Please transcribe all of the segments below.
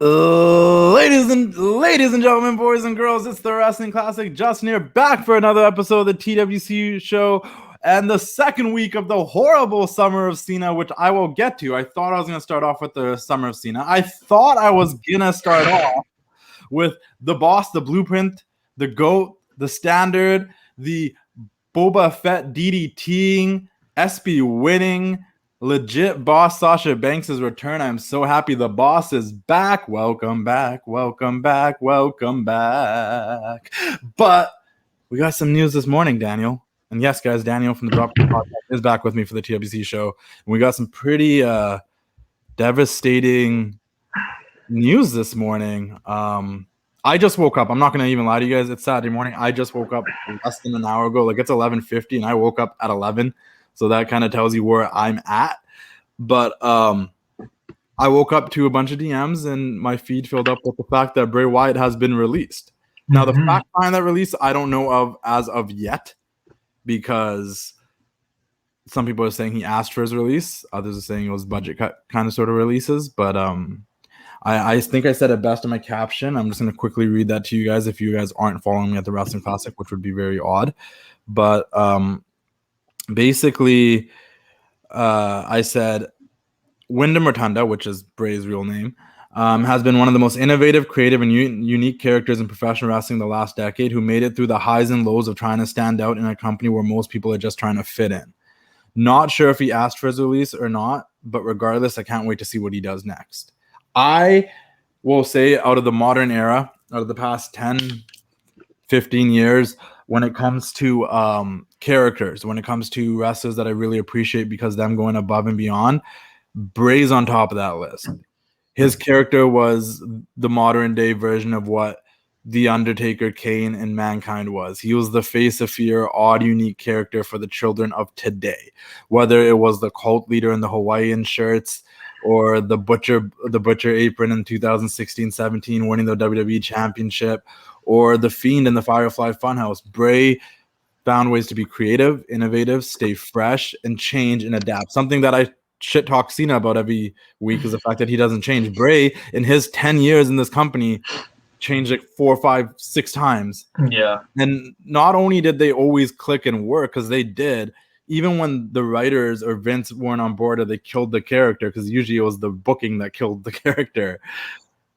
Ladies and gentlemen, boys and girls, it's the Wrestling Classic Justin here, back for another episode of the TWC Show and the second week of the horrible Summer of Cena, which I will get to. I thought I was going to start off with the Summer of Cena. I thought I was going to start off with the boss, the blueprint, the GOAT, the standard, the Boba Fett DDTing, SB winning, legit boss Sasha Banks' return. I'm so happy the boss is back. Welcome back, welcome back, welcome back. But we got some news this morning, Daniel. And yes, guys, Daniel from the Dropkick Podcast is back with me for the TWC show. And we got some pretty devastating news this morning. I just woke up. I'm not going to even lie to you guys. It's Saturday morning. I just woke up less than an hour ago. Like, it's 11:50, and I woke up at 11. So that kind of tells you where I'm at. But I woke up to a bunch of DMs, and my feed filled up with the fact that Bray Wyatt has been released. Now, the fact behind that release, I don't know of as of yet, because some people are saying he asked for his release. Others are saying it was budget cut kind of sort of releases. But I think I said it best in my caption. I'm just going to quickly read that to you guys if you guys aren't following me at the Wrestling Classic, which would be very odd. But basically, I said Wyndham Rotunda, which is Bray's real name, has been one of the most innovative, creative, and unique characters in professional wrestling the last decade, who made it through the highs and lows of trying to stand out in a company where most people are just trying to fit in. Not sure if he asked for his release or not, but regardless, I can't wait to see what he does next. I will say, out of the modern era, out of the past 10, 15 years, when it comes to characters, when it comes to wrestlers that I really appreciate because them going above and beyond, Bray's on top of that list. His character was the modern day version of what The Undertaker, Kane, and Mankind was. He was the face of fear, odd, unique character for the children of today. Whether it was the cult leader in the Hawaiian shirts, or the butcher apron in 2016-17 winning the WWE Championship, or the Fiend in the Firefly Funhouse, Bray found ways to be creative, innovative, stay fresh, and change and adapt. Something that I shit talk Cena about every week is the fact that he doesn't change. Bray, in his 10 years in this company, changed like 4, 5, 6 times. Yeah. And not only did they always click and work, because they did, even when the writers or Vince weren't on board or they killed the character, because usually it was the booking that killed the character,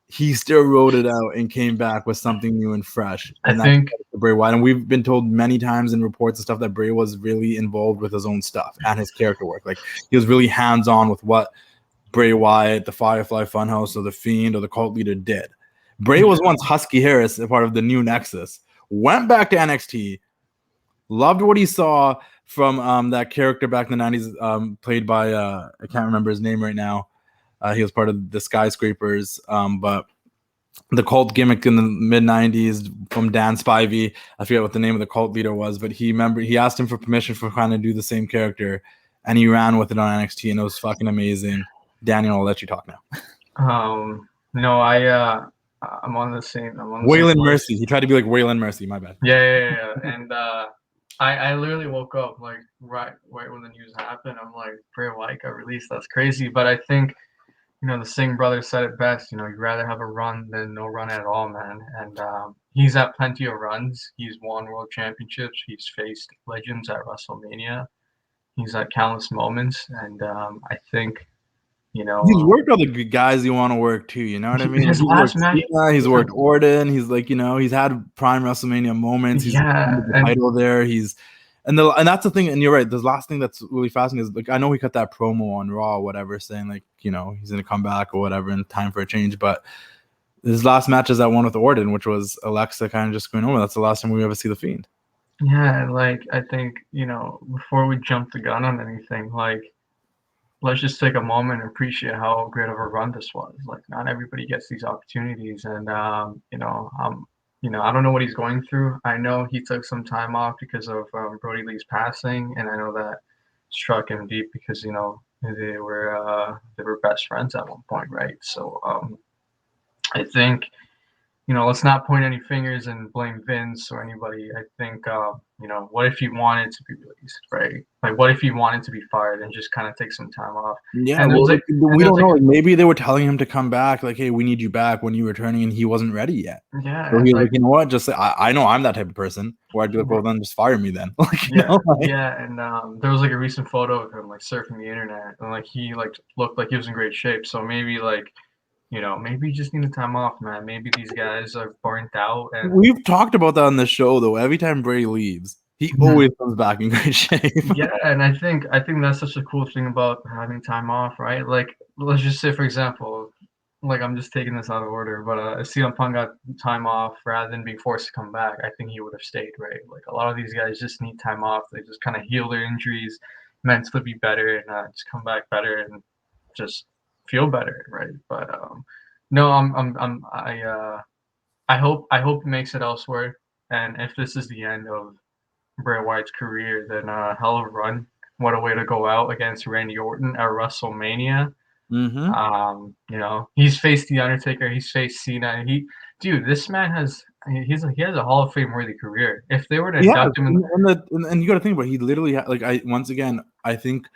he still wrote it out and came back with something new and fresh. And I think Bray Wyatt. And we've been told many times in reports and stuff that Bray was really involved with his own stuff and his character work. Like, he was really hands-on with what Bray Wyatt, the Firefly Funhouse, or the Fiend, or the Cult Leader did. Bray was once Husky Harris, a part of the new Nexus, went back to NXT, loved what he saw from that character back in the 90s, played by, I can't remember his name right now. He was part of the Skyscrapers, but the cult gimmick in the mid-90s from Dan Spivey. I forget what the name of the cult leader was, but he asked him for permission for trying to do the same character, and he ran with it on NXT, and it was fucking amazing. Daniel, I'll let you talk now. No, I'm on the same. Waylon Mercy. He tried to be like Waylon Mercy. My bad. Yeah. And I literally woke up like right when the news happened. I'm like, Bray Wyatt got released. That's crazy. But I think, the Singh brothers said it best. You'd rather have a run than no run at all, man. And he's had plenty of runs. He's won world championships. He's faced legends at WrestleMania. He's had countless moments, and I think. He's worked other good guys you want to work too. You know what I mean? His last match, he's worked Orton. He's like, he's had prime WrestleMania moments. He's the title there. And that's the thing. And you're right. The last thing that's really fascinating is, like, I know he cut that promo on Raw, or whatever, saying like, he's gonna come back or whatever, and time for a change. But his last match is that one with Orton, which was Alexa kind of just going over. That's the last time we ever see the Fiend. Yeah, and like, I think before we jump the gun on anything, like, let's just take a moment and appreciate how great of a run this was. Like, not everybody gets these opportunities, and I don't know what he's going through. I know he took some time off because of Brody Lee's passing, and I know that struck him deep because they were best friends at one point, right? So I think let's not point any fingers and blame Vince or anybody. I think, what if he wanted to be released, right? Like, what if he wanted to be fired and just kind of take some time off? Yeah, And well, we don't know. Maybe they were telling him to come back, like, hey, we need you back when you returning, and he wasn't ready yet. Yeah. So he's like, you know what? Just I know I'm that type of person where I'd be like, well, then just fire me then. Yeah. And there was like a recent photo of him like surfing the internet, and like he like looked like he was in great shape. So maybe like, maybe you just need a time off, man. Maybe these guys are burnt out. And we've talked about that on the show, though. Every time Bray leaves, he always comes back in great shape. Yeah, and I think that's such a cool thing about having time off, right? Like, let's just say, for example, like I'm just taking this out of order, but if CM Punk got time off rather than being forced to come back, I think he would have stayed, right? Like a lot of these guys just need time off. They just kind of heal their injuries, mentally be better, and just come back better and just feel better, right? But no, I hope he makes it elsewhere, and if this is the end of Bray Wyatt's career, then hell of a run. What a way to go out against Randy Orton at WrestleMania. He's faced The Undertaker, he's faced Cena. This man has he has a Hall of Fame worthy career. If they were to induct him and you got to think about it, he literally I think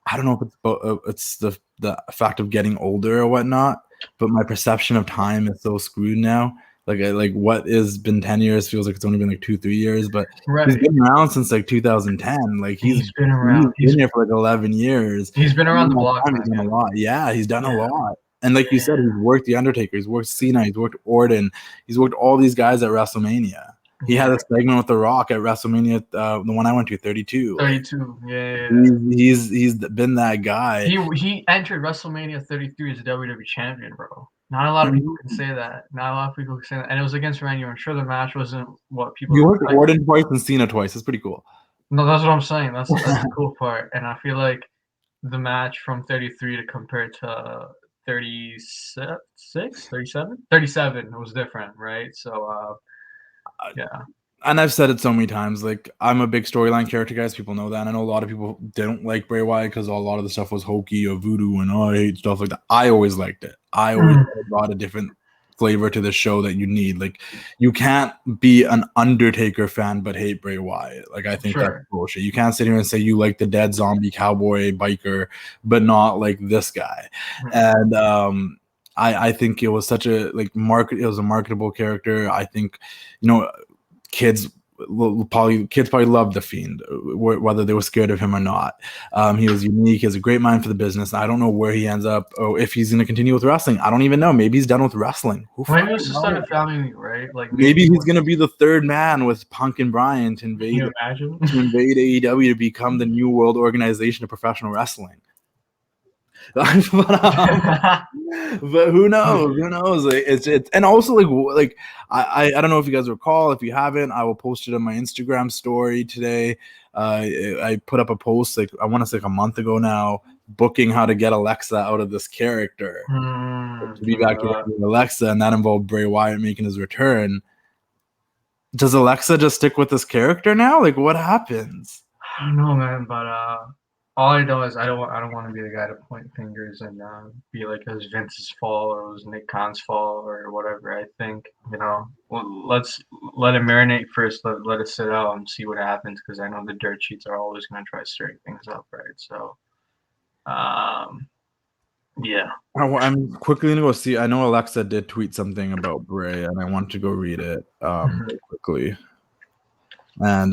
I don't know if it's the fact of getting older or whatnot, but my perception of time is so screwed now. Like what has been 10 years feels like it's only been like 2-3 years, but he's been around since like 2010. Like he's been around. He's been here for like 11 years. He's been around the block. He's done a lot. Yeah, he's done a lot. And like you said, he's worked The Undertaker, he's worked Cena, he's worked Orton, he's worked all these guys at WrestleMania. He had a segment with The Rock at WrestleMania, the one I went to, 32. 32, yeah. He's been that guy. He entered WrestleMania 33 as a WWE champion, bro. Not a lot of people can say that. Not a lot of people can say that. And it was against Randy. I'm sure the match wasn't what people. You worked Orton twice and Cena twice. It's pretty cool. No, that's what I'm saying. That's the cool part. And I feel like the match from 33 to compare to 36, 37? 37 was different, right? So, yeah. And I've said it so many times, like I'm a big storyline character, guys. People know that. And I know a lot of people don't like Bray Wyatt because a lot of the stuff was hokey or voodoo and I hate stuff like that. I always liked it. I always brought a different flavor to the show that you need. Like you can't be an Undertaker fan but hate Bray Wyatt. Like I think that's bullshit. You can't sit here and say you like the dead zombie cowboy biker, but not like this guy. And I think it was such a it was a marketable character. I think, kids probably loved the Fiend, whether they were scared of him or not. He was unique. He has a great mind for the business. I don't know where he ends up. Oh, if he's going to continue with wrestling, I don't even know. Maybe he's done with wrestling. Maybe he was just started family, right? Like maybe he's going to be the third man with Punk and Bryan to invade. Can you imagine? To invade AEW to become the new world organization of professional wrestling. But who knows? Who knows? It's and also like I don't know if you guys recall. If you haven't, I will post it on my Instagram story today. I put up a post I want to say a month ago now, booking how to get Alexa out of this character to be back with Alexa, and that involved Bray Wyatt making his return. Does Alexa just stick with this character now? Like what happens? I don't know, man, but all I know is I don't want to be the guy to point fingers and be like it was Vince's fault or it was Nick Khan's fault or whatever. I think let's let it marinate first. Let it sit out and see what happens, because I know the dirt sheets are always going to try to stir things up, right? So, yeah. I'm quickly going to go see. I know Alexa did tweet something about Bray, and I want to go read it quickly. And,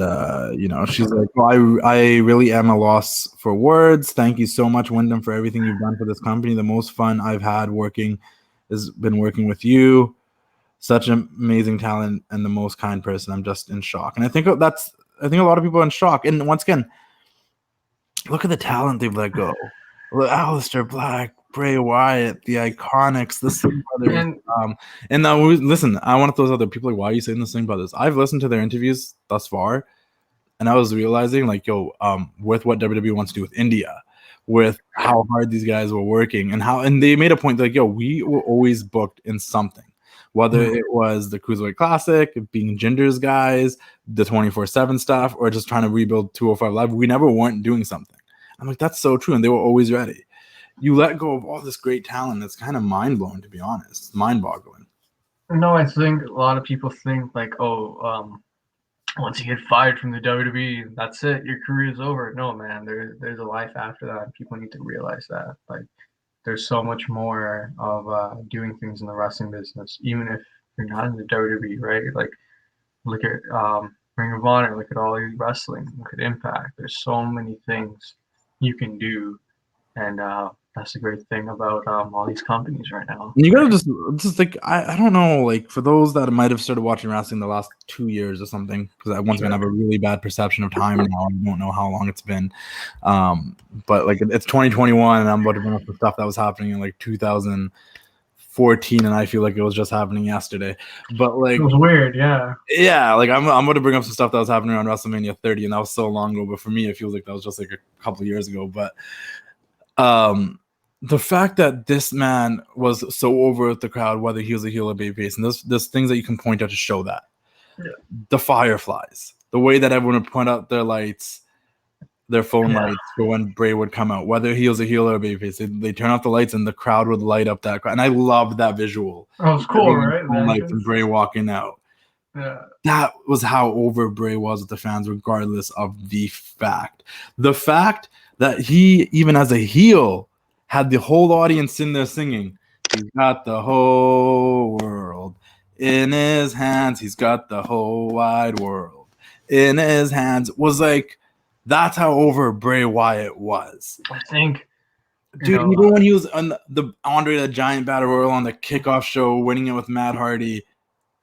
she's like, well, I really am a loss for words. Thank you so much, Wyndham, for everything you've done for this company. The most fun I've had has been working with you. Such an amazing talent and the most kind person. I'm just in shock. And I think a lot of people are in shock. And once again, look at the talent they've let go. Aleister Black, Bray Wyatt, the Iconics, the Singh Brothers. And now listen, I want to throw other people like, why are you saying the Singh Brothers? I've listened to their interviews thus far, and I was realizing with what WWE wants to do with India, with how hard these guys were working, and they made a point like, we were always booked in something. Whether it was the Cruiserweight Classic, being Ginger's guys, the 24/7 stuff, or just trying to rebuild 205 Live, we never weren't doing something. I'm like, that's so true, and they were always ready. You let go of all this great talent. That's kind of mind-blowing, to be honest. Mind-boggling. No, I think a lot of people think like, oh, once you get fired from the WWE, that's it, your career is over. No, man, there's a life after that. People need to realize that. Like, there's so much more of doing things in the wrestling business, even if you're not in the WWE, right? Like, look at Ring of Honor, look at all these wrestling, look at Impact. There's so many things you can do, and that's the great thing about all these companies right now. You gotta just like I don't know, like for those that might have started watching wrestling the last 2 years or something, because I once again have a really bad perception of time now. I don't know how long it's been, but like it's 2021, and I'm about to bring up the stuff that was happening in like 2014, and I feel like it was just happening yesterday. But like It was weird, yeah. Yeah, like I'm going to bring up some stuff that was happening around WrestleMania 30, and that was so long ago. But for me, it feels like that was just like a couple of years ago. But the fact that this man was so over with the crowd, whether he was a heel or babyface, and there's things that you can point out to show that. Yeah. The fireflies, the way that everyone would point out their lights, their phone lights for when Bray would come out, whether he was a heel or a babyface, they turn off the lights and the crowd would light up that crowd. And I loved that visual. Oh, it was cool, right? Phone lights and Bray walking out. Yeah. That was how over Bray was with the fans, regardless of the fact. The fact that he, even as a heel, had the whole audience in there singing, he's got the whole world in his hands. He's got the whole wide world in his hands. Was like, that's how over Bray Wyatt was. I think, dude, even when he was on the Andre the Giant Battle Royal on the kickoff show, winning it with Matt Hardy,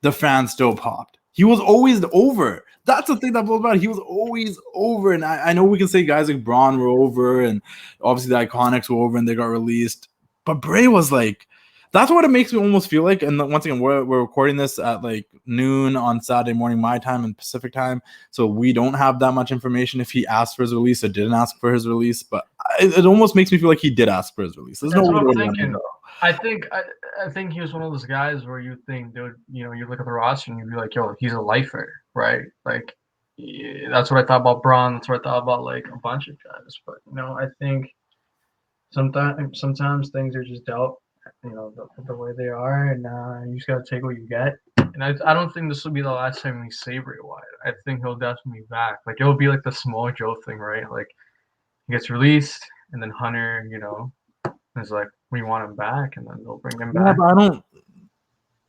the fans still popped. He was always over. That's the thing that blows about it. He was always over. And I know we can say guys like Braun were over, and obviously the Iconics were over and they got released. But Bray was like, that's what it makes me almost feel like. And once again, we're recording this at like noon on Saturday morning, my time and Pacific time. So we don't have that much information if he asked for his release or didn't ask for his release. But it almost makes me feel like he did ask for his release. There's That's no what way I'm thinking. I think he was one of those guys where you think, dude, you look at the roster and you'd be like, yo, he's a lifer, right? Like, yeah, that's what I thought about Braun. That's what I thought about like a bunch of guys. But I think sometimes things are just dealt, the way they are, and you just gotta take what you get. And I don't think this will be the last time we see Bray Wyatt. I think he'll definitely be back. Like, it'll be like the Small Joe thing, right? Like, he gets released, and then Hunter, is like, we want him back, and then they'll bring him back. But I don't.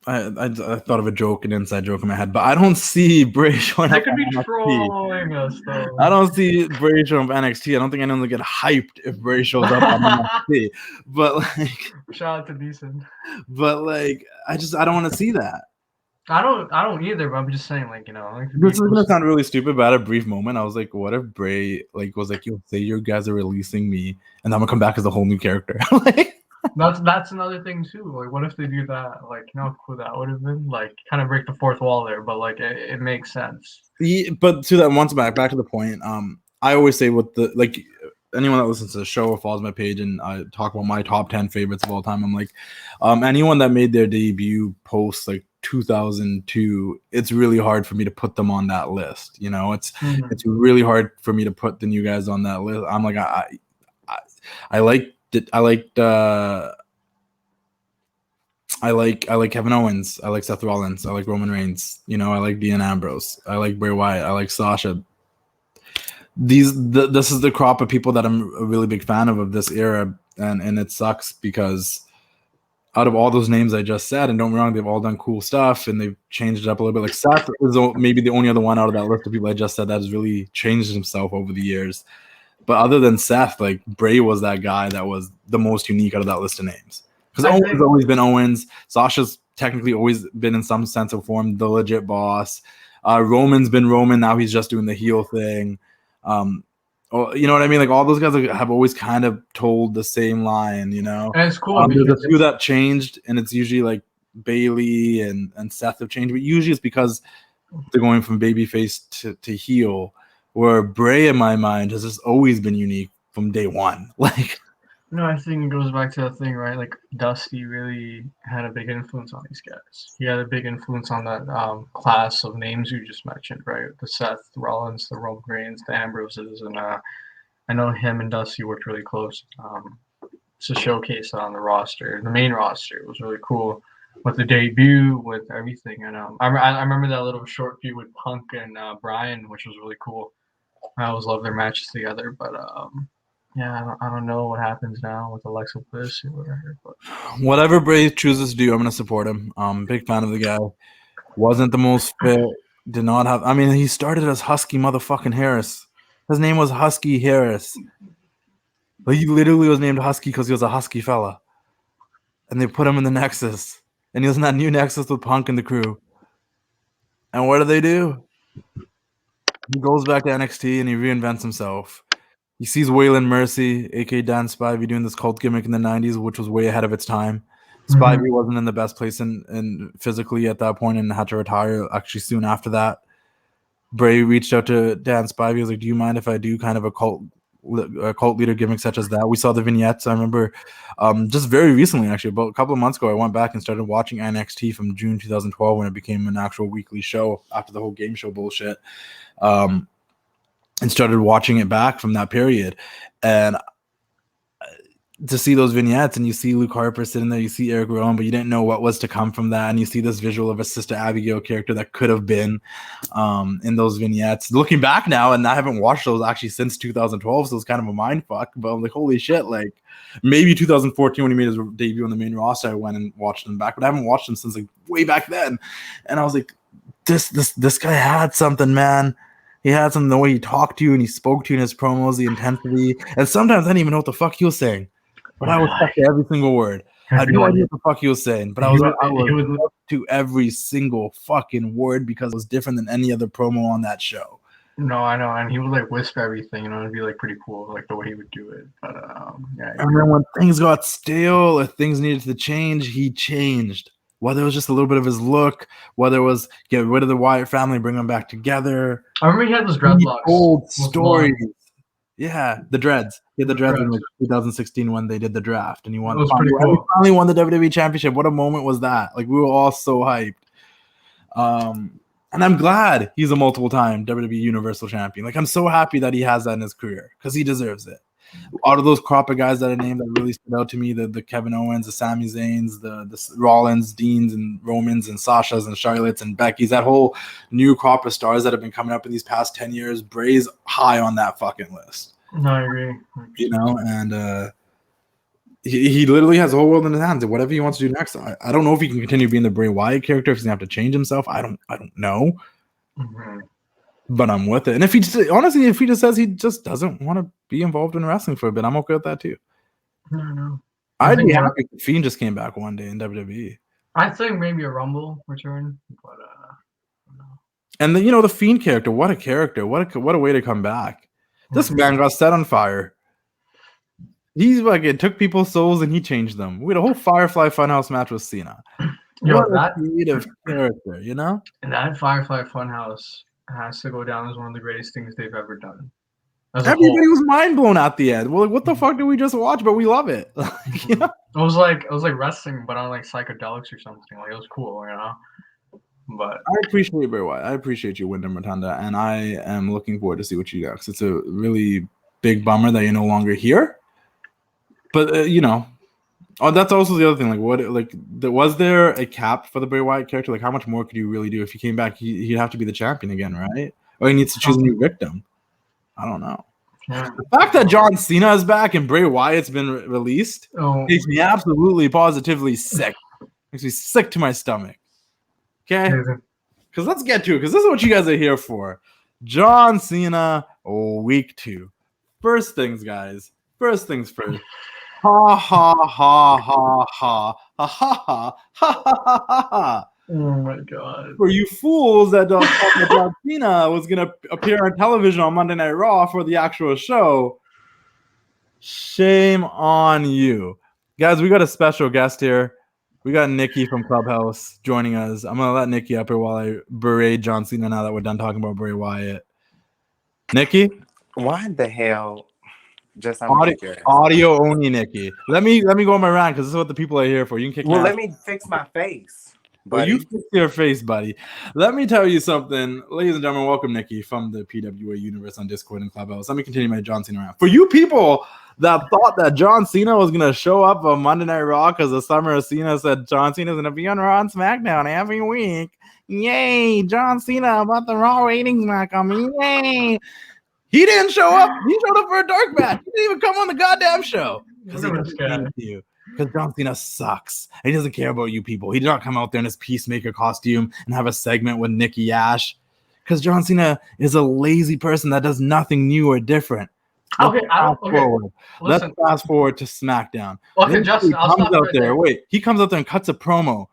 I thought of a joke, an inside joke in my head, but I don't see Bray showing up. That could be trolling us, though. I don't see Bray showing up NXT. I don't think anyone will get hyped if Bray shows up on NXT. But like, shout out to Decent. But like, I don't want to see that. I don't either. But I'm just saying, like, this is gonna sound really stupid, but at a brief moment, I was like, what if Bray was like, yo, say you guys are releasing me, and I'm gonna come back as a whole new character. Like, that's another thing too. Like, what if they do that? Like, how cool that would have been. Like, kind of break the fourth wall there, but like, it makes sense. But to that, once back to the point. I always say with the like anyone that listens to the show or follows my page and I talk about my top 10 favorites of all time, I'm like, anyone that made their debut post like 2002, it's really hard for me to put them on that list. It's really hard for me to put the new guys on that list. I'm like, I like Kevin Owens. I like Seth Rollins. I like Roman Reigns. I like Dean Ambrose. I like Bray Wyatt. I like Sasha. This is the crop of people that I'm a really big fan of this era, and it sucks because out of all those names I just said, and don't get me wrong, they've all done cool stuff and they've changed it up a little bit. Like Seth is maybe the only other one out of that list of people I just said that has really changed himself over the years. But other than Seth, like Bray was that guy that was the most unique out of that list of names. Because Owens has always been Owens. Sasha's technically always been in some sense of form the legit boss. Roman's been Roman. Now he's just doing the heel thing. You know what I mean? Like all those guys have always kind of told the same line, And it's cool. There's a few that changed, and it's usually like Bailey and Seth have changed, but usually it's because they're going from babyface to heel. Where Bray, in my mind, has just always been unique from day one. Like, I think it goes back to that thing, right? Like Dusty really had a big influence on these guys. He had a big influence on that class of names you just mentioned, right? The Seth Rollins, the Roman Reigns, the Ambroses, and I know him and Dusty worked really close to showcase on the roster. The main roster was really cool. with the debut, with everything. And I remember that little short feud with Punk and Bryan, which was really cool. I always love their matches together, but yeah, I don't know what happens now with Alexa Bliss or whatever. But whatever Bray chooses to do, I'm gonna support him. Big fan of the guy. Wasn't the most fit. Did not have. I mean, he started as Husky motherfucking Harris. His name was Husky Harris. Like, he literally was named Husky because he was a husky fella. And they put him in the Nexus. And he was in that new Nexus with Punk and the crew. And what do? He goes back to NXT and he reinvents himself. He sees Waylon Mercy, a.k.a. Dan Spivey, doing this cult gimmick in the 90s, which was way ahead of its time. Spivey wasn't in the best place in physically at that point and had to retire actually soon after that. Bray reached out to Dan Spivey. He was like, do you mind if I do kind of a cult leader gimmick such as that? We saw the vignettes. I remember just very recently, actually, about a couple of months ago, I went back and started watching NXT from June 2012 when it became an actual weekly show after the whole game show bullshit. And started watching it back from that period. And to see those vignettes and you see Luke Harper sitting there, you see Eric Rowan, but you didn't know what was to come from that. And you see this visual of a Sister Abigail character that could have been in those vignettes. Looking back now, and I haven't watched those actually since 2012, so it's kind of a mind fuck. But I'm like, holy shit, like maybe 2014 when he made his debut on the main roster, I went and watched them back, but I haven't watched them since like way back then. And I was like, this guy had something, man. He had something, the way he talked to you and he spoke to you in his promos, the intensity. And sometimes I didn't even know what the fuck he was saying. But I was stuck to every single word. I had no idea what the fuck he was saying. But I was up to every single fucking word because it was different than any other promo on that show. No, I know. And he would like whisper everything, you know, it'd be like pretty cool, like the way he would do it. But yeah. And then when things got stale or things needed to change, he changed. Whether it was just a little bit of his look, whether it was get rid of the Wyatt family, bring them back together. I remember he had those dreadlocks. Old stories. Yeah, the dreads. He had the dreads in like 2016 when they did the draft, and he won. That was pretty cool. He finally won the WWE Championship. What a moment was that! Like, we were all so hyped. And I'm glad he's a multiple-time WWE Universal Champion. Like, I'm so happy that he has that in his career because he deserves it. Out of those crop of guys that I named that really stood out to me, the Kevin Owens, the Sami Zayns, the Rollins, Deans, and Romans, and Sashas, and Charlottes, and Becky's, that whole new crop of stars that have been coming up in these past 10 years, Bray's high on that fucking list. No, I agree. You know, and he literally has the whole world in his hands, and whatever he wants to do next, I don't know if he can continue being the Bray Wyatt character, if he's going to have to change himself. I don't know. Mm-hmm. But I'm with it. And if he just says he just doesn't want to be involved in wrestling for a bit, I'm okay with that too. No. I'd be happy if the Fiend just came back one day in WWE. I think maybe a Rumble return, but no. And the Fiend character, what a character. What a way to come back. This man got set on fire. He's like, it took people's souls and he changed them. We had a whole Firefly Funhouse match with Cena. What a creative character, you know? And that Firefly Funhouse has to go down as one of the greatest things they've ever done. Everybody was mind blown at the end. Well, like, what the fuck did we just watch? But we love it. You know? It was like wrestling, but on like psychedelics or something. Like, it was cool, you know. But I appreciate Bray Wyatt. I appreciate you, Wyndham Rotunda, and I am looking forward to see what you do next. It's a really big bummer that you're no longer here. But that's also the other thing. Like, was there a cap for the Bray Wyatt character? Like, how much more could you really do if he came back? He'd have to be the champion again, right? Or he needs to choose a new victim. I don't know. Yeah. The fact that John Cena is back and Bray Wyatt's been released makes me absolutely positively sick. Makes me sick to my stomach. Okay? Because let's get to it, because this is what you guys are here for. John Cena, week 2. First things, guys. First things first. Ha ha ha ha ha ha ha ha ha ha ha ha. Oh my god. For you fools that thought that John Cena was going to appear on television on Monday Night Raw for the actual show, shame on you. Guys, we got a special guest here. We got Nickie from Clubhouse joining us. I'm going to let Nickie up here while I berate John Cena now that we're done talking about Bray Wyatt. Nickie? Why the hell? Just audio only, Nickie. Let me go on my rant because this is what the people are here for. You can kick. Well, let me fix my face. Well, you buddy. fix your face, buddy. Let me tell you something. Ladies and gentlemen, welcome Nikki from the PWA universe on Discord and Clubhouse. Let me continue my John Cena round. For you people that thought that John Cena was going to show up on Monday Night Raw because the Summer of Cena said John Cena is going to be on Raw and SmackDown every week. Yay, John Cena about the Raw ratings not coming. Yay. He didn't show up. He showed up for a dark match. He didn't even come on the goddamn show. Because he doesn't need you. Because John Cena sucks. And he doesn't care about you people. He did not come out there in his Peacemaker costume and have a segment with Nikki Ash. Because John Cena is a lazy person that does nothing new or different. Let's fast forward to SmackDown. Okay, Justin, He comes out there and cuts a promo.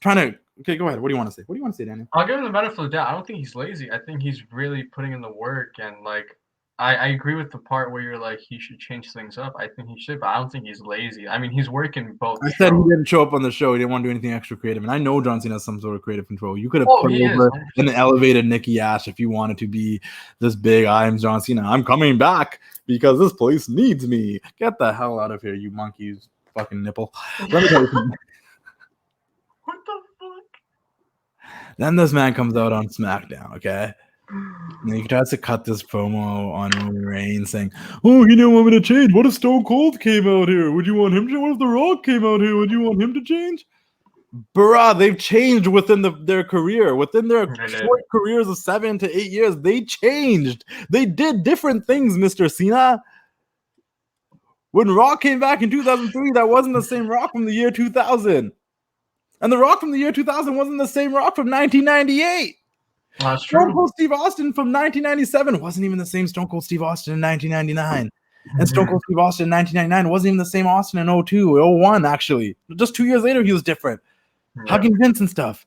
Okay, go ahead. What do you want to say? What do you want to say, Daniel? I'll give him the benefit of the doubt. I don't think he's lazy. I think he's really putting in the work, and like I agree with the part where you're like he should change things up. I think he should, but I don't think he's lazy. I mean, he's working both. I said he didn't show up on the show. He didn't want to do anything extra creative, and I know John Cena has some sort of creative control. You could have put over and elevated Nikki Ash if you wanted to be this big. I'm John Cena. I'm coming back because this place needs me. Get the hell out of here, you monkey's fucking nipple. Let me tell you something. What the fuck? Then this man comes out on SmackDown, okay? And he tries to cut this promo on Roman Reigns saying, oh, he didn't want me to change. What if Stone Cold came out here? Would you want him to? What if The Rock came out here? Would you want him to change? Bruh, they've changed within their career. Within their short careers of 7 to 8 years, they changed. They did different things, Mr. Cena. When Rock came back in 2003, that wasn't the same Rock from the year 2000. And The Rock from the year 2000 wasn't the same Rock from 1998. That's true. Stone Cold Steve Austin from 1997 wasn't even the same Stone Cold Steve Austin in 1999. And Stone Cold Steve Austin in 1999 wasn't even the same Austin in 02, 01, actually. Just 2 years later, he was different. Yeah. Hugging Vince and stuff.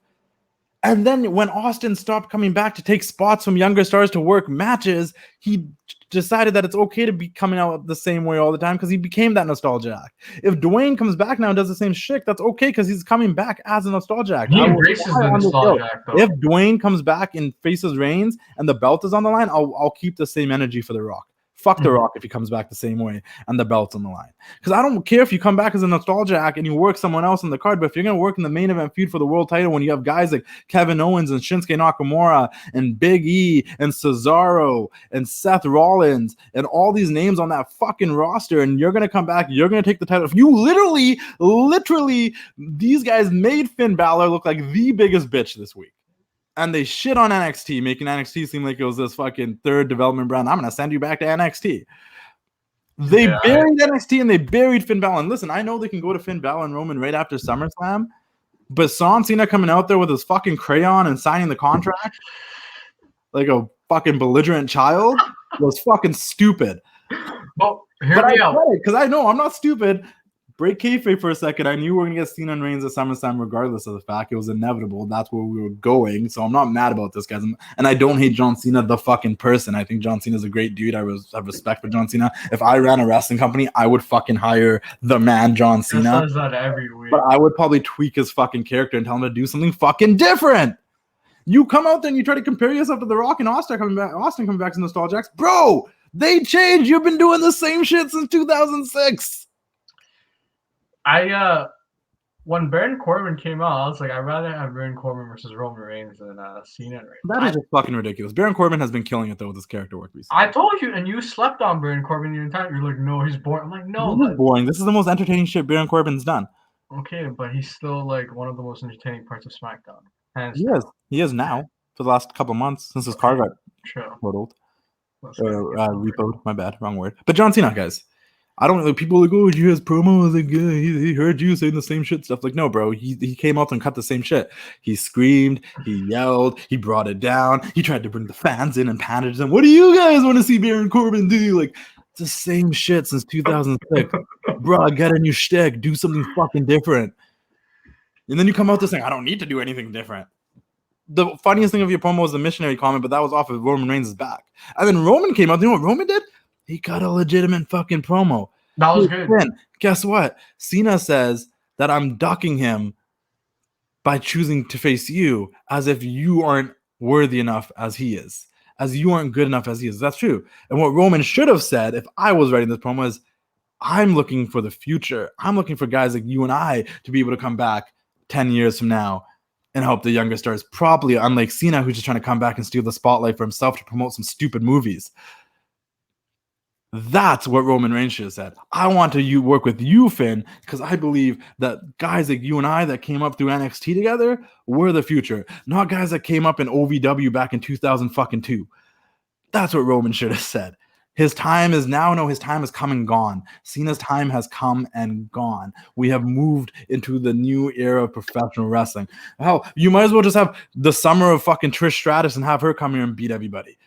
And then when Austin stopped coming back to take spots from younger stars to work matches, he decided that it's okay to be coming out the same way all the time because he became that nostalgia act. If Dwayne comes back now and does the same shit, that's okay because he's coming back as a nostalgia act. He embraces the nostalgia act, though. If Dwayne comes back and faces Reigns and the belt is on the line, I'll keep the same energy for The Rock. Fuck The Rock if he comes back the same way and the belt's on the line. Because I don't care if you come back as a nostalgia act and you work someone else on the card, but if you're going to work in the main event feud for the world title when you have guys like Kevin Owens and Shinsuke Nakamura and Big E and Cesaro and Seth Rollins and all these names on that fucking roster, and you're going to come back, you're going to take the title. If you literally, these guys made Finn Balor look like the biggest bitch this week. And they shit on NXT, making NXT seem like it was this fucking third development brand. I'm going to send you back to NXT. They buried NXT and they buried Finn Balor. And listen, I know they can go to Finn Balor and Roman right after SummerSlam, but John Cena coming out there with his fucking crayon and signing the contract like a fucking belligerent child was fucking stupid. Well, hear me out. Because I know I'm not stupid. Break kayfabe for a second. I knew we were going to get Cena and Reigns at SummerSlam regardless of the fact. It was inevitable. That's where we were going. So I'm not mad about this, guys. And I don't hate John Cena, the fucking person. I think John Cena is a great dude. I have respect for John Cena. If I ran a wrestling company, I would fucking hire the man John Cena. Says that every week. But I would probably tweak his fucking character and tell him to do something fucking different. You come out there and you try to compare yourself to The Rock and Austin coming back to Nostalgia X. Bro, they changed. You've been doing the same shit since 2006. When Baron Corbin came out, I was like, I'd rather have Baron Corbin versus Roman Reigns than Cena and Reigns. That is just fucking ridiculous. Baron Corbin has been killing it though with his character work recently. I told you, and you slept on Baron Corbin the entire time. You're like, no, he's boring. I'm like, no, he's boring. This is the most entertaining shit Baron Corbin's done. Okay, but he's still like one of the most entertaining parts of SmackDown. He is now for the last couple months since his car got totaled. Repoed. My bad, wrong word. But John Cena, guys. I don't know. People are like, oh, you has promos. Like, he heard you saying the same shit stuff. Like, no, bro. He came out and cut the same shit. He screamed. He yelled. He brought it down. He tried to bring the fans in and pounded them. What do you guys want to see Baron Corbin do? Like, it's the same shit since 2006. Bro, get a new shtick. Do something fucking different. And then you come out there saying, I don't need to do anything different. The funniest thing of your promo was the missionary comment, but that was off of Roman Reigns' back. And then Roman came out. You know what Roman did? He cut a legitimate fucking promo. That was good. Then, guess what? Cena says that I'm ducking him by choosing to face you as if you aren't worthy enough as he is. As you aren't good enough as he is. That's true. And what Roman should have said if I was writing this promo is, I'm looking for the future. I'm looking for guys like you and I to be able to come back 10 years from now and help the younger stars properly, unlike Cena, who's just trying to come back and steal the spotlight for himself to promote some stupid movies. That's what Roman Reigns should have said. I want to work with you, Finn, because I believe that guys like you and I that came up through NXT together, we're the future, not guys that came up in OVW back in 2002. That's what Roman should have said. His time is now. No, his time has come and gone. Cena's time has come and gone. We have moved into the new era of professional wrestling. Hell, you might as well just have the summer of fucking Trish Stratus and have her come here and beat everybody.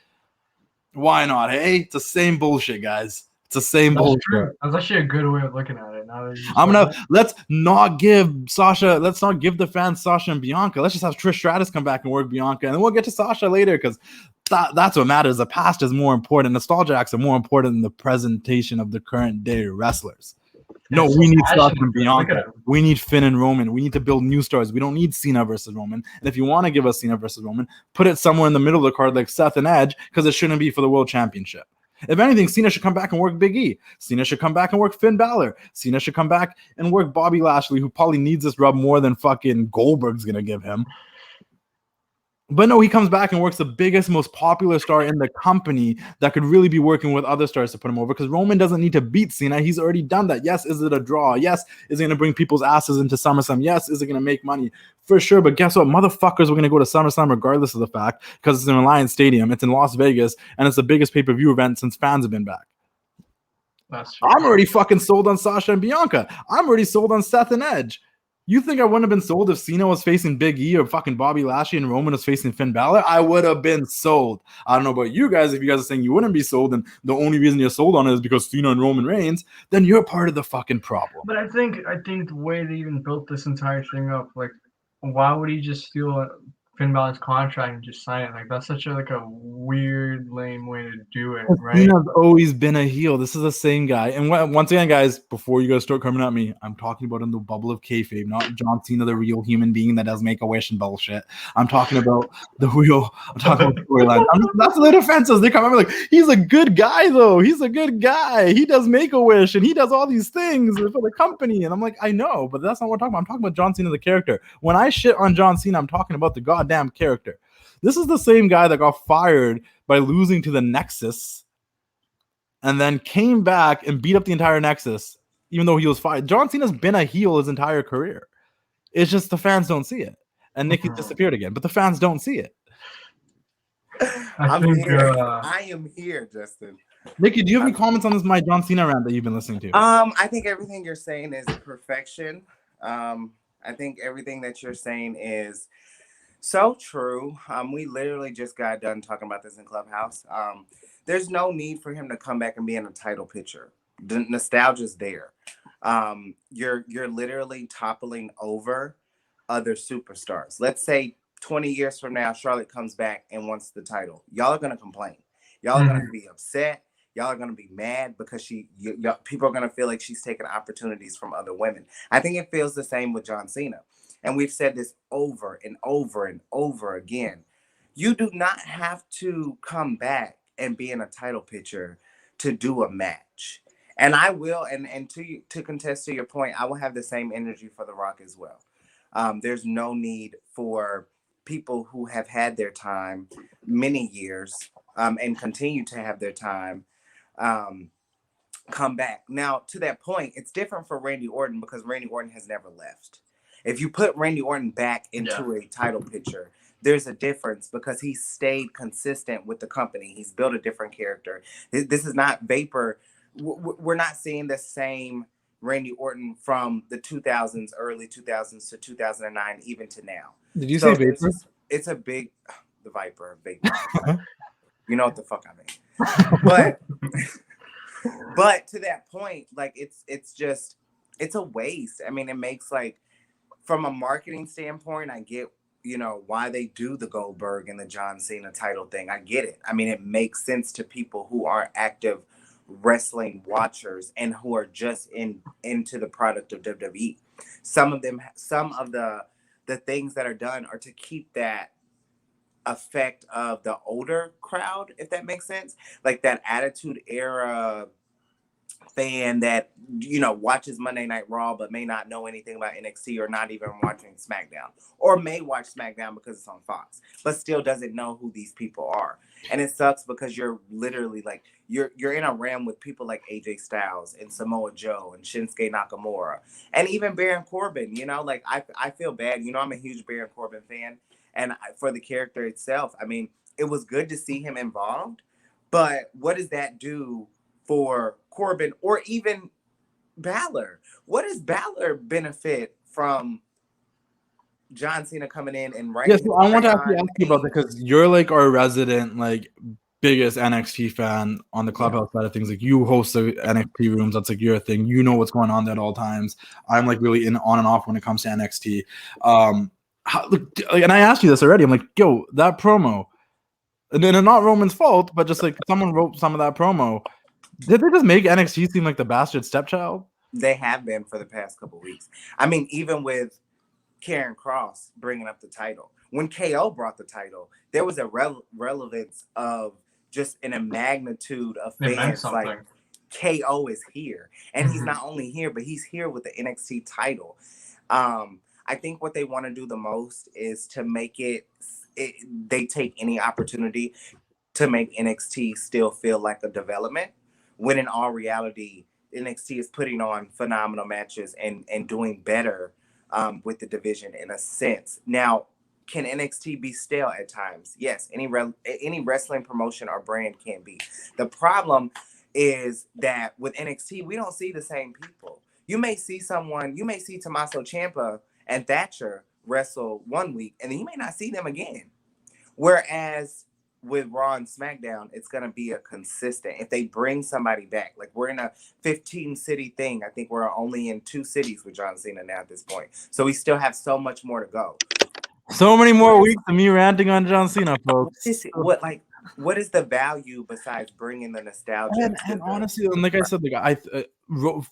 Why not? Hey, it's the same bullshit, guys. It's the same bullshit. True. That's actually a good way of looking at it. Now that let's not give the fans Sasha and Bianca. Let's just have Trish Stratus come back and work Bianca, and then we'll get to Sasha later because that's what matters. The past is more important. Nostalgia acts are more important than the presentation of the current day wrestlers. No, we need Sasha and Bianca. We need Finn and Roman. We need to build new stars. We don't need Cena versus Roman. And if you want to give us Cena versus Roman, put it somewhere in the middle of the card like Seth and Edge, because it shouldn't be for the World Championship. If anything, Cena should come back and work Big E. Cena should come back and work Finn Balor. Cena should come back and work Bobby Lashley, who probably needs this rub more than fucking Goldberg's going to give him. But no, he comes back and works the biggest, most popular star in the company that could really be working with other stars to put him over, because Roman doesn't need to beat Cena. He's already done that. Yes, is it a draw? Yes, is it going to bring people's asses into SummerSlam? Yes, is it going to make money? For sure, but guess what? Motherfuckers are going to go to SummerSlam regardless of the fact, because it's in Alliance Stadium, it's in Las Vegas, and it's the biggest pay-per-view event since fans have been back. That's true. I'm already fucking sold on Sasha and Bianca. I'm already sold on Seth and Edge. You think I wouldn't have been sold if Cena was facing Big E or fucking Bobby Lashley and Roman was facing Finn Balor? I would have been sold. I don't know about you guys. If you guys are saying you wouldn't be sold and the only reason you're sold on it is because Cena and Roman Reigns, then you're part of the fucking problem. But I think the way they even built this entire thing up, like, why would he just steal Finn Balor's contract and just sign it? Like, that's such a weird, lame way to do it, right? Cena's always been a heel. This is the same guy. And once again, guys, before you guys start coming at me, I'm talking about in the bubble of kayfabe, not John Cena, the real human being that does Make-A-Wish and bullshit. I'm talking about the real. I'm talking about storyline. That's the defenses. They come over like, he's a good guy, though. He's a good guy. He does Make-A-Wish and he does all these things for the company. And I'm like, I know, but that's not what I'm talking about. I'm talking about John Cena, the character. When I shit on John Cena, I'm talking about the goddamn character. This is the same guy that got fired by losing to the Nexus and then came back and beat up the entire Nexus, even though he was fired. John Cena's been a heel his entire career. It's just the fans don't see it. And Nicki disappeared again, but the fans don't see it. I am here, Justin. Nicki, do you have any comments on this my John Cena rant that you've been listening to? I think everything you're saying is perfection. I think everything that you're saying is so true. We literally just got done talking about this in Clubhouse. There's no need for him to come back and be in a title picture. The nostalgia's there. You're literally toppling over other superstars. Let's say 20 years from now, Charlotte comes back and wants the title. Y'all are gonna complain. Y'all are gonna be upset. Y'all are gonna be mad because people are gonna feel like she's taking opportunities from other women. I think it feels the same with John Cena. And we've said this over and over and over again. You do not have to come back and be in a title picture to do a match. And I will, and to contest to your point, I will have the same energy for The Rock as well. There's no need for people who have had their time many years and continue to have their time come back. Now, to that point, it's different for Randy Orton because Randy Orton has never left. If you put Randy Orton back into a title picture, there's a difference because he stayed consistent with the company. He's built a different character. This is not vapor. We're not seeing the same Randy Orton from the 2000s, early 2000s to 2009, even to now. Did you say vapor? It's a big, the Viper, vapor. You know what the fuck I mean. But to that point, like it's a waste. I mean, it makes from a marketing standpoint, I get, why they do the Goldberg and the John Cena title thing. I get it. I mean, it makes sense to people who are active wrestling watchers and who are just into the product of WWE. Some of the things that are done are to keep that effect of the older crowd, if that makes sense. Like that Attitude Era fan that, you know, watches Monday Night Raw but may not know anything about NXT or not even watching SmackDown, or may watch SmackDown because it's on Fox but still doesn't know who these people are. And it sucks because you're literally like you're in a realm with people like AJ Styles and Samoa Joe and Shinsuke Nakamura and even Baron Corbin. You know, like I feel bad. You know, I'm a huge Baron Corbin fan, and for the character itself, I mean, it was good to see him involved, but what does that do for Corbin or even Balor? What does Balor benefit from John Cena coming in and writing? Yes, I want to actually ask you about that because you're like our resident, like, biggest NXT fan on the Clubhouse side of things. Like, you host the NXT rooms. That's like your thing. You know what's going on there at all times. I'm like really on and off when it comes to NXT. And I asked you this already. I'm like, yo, that promo, and then it's not Roman's fault, but just like someone wrote some of that promo. Did they just make NXT seem like the bastard stepchild? They have been for the past couple weeks. I mean, even with Karen Cross bringing up the title. When KO brought the title, there was a relevance of just in a magnitude of fans like KO is here. And he's not only here, but he's here with the NXT title. I think what they want to do the most is to make they take any opportunity to make NXT still feel like a development, when in all reality, NXT is putting on phenomenal matches and doing better with the division in a sense. Now, can NXT be stale at times? Yes, any wrestling promotion or brand can be. The problem is that with NXT, we don't see the same people. You may see Tommaso Ciampa and Thatcher wrestle one week, and then you may not see them again. Whereas with Raw and SmackDown, it's going to be a consistent. If they bring somebody back, like we're in a 15-city thing. I think we're only in 2 cities with John Cena now at this point. So we still have so much more to go. So many more weeks of me ranting on John Cena, folks. What is the value besides bringing the nostalgia? And honestly, like I said,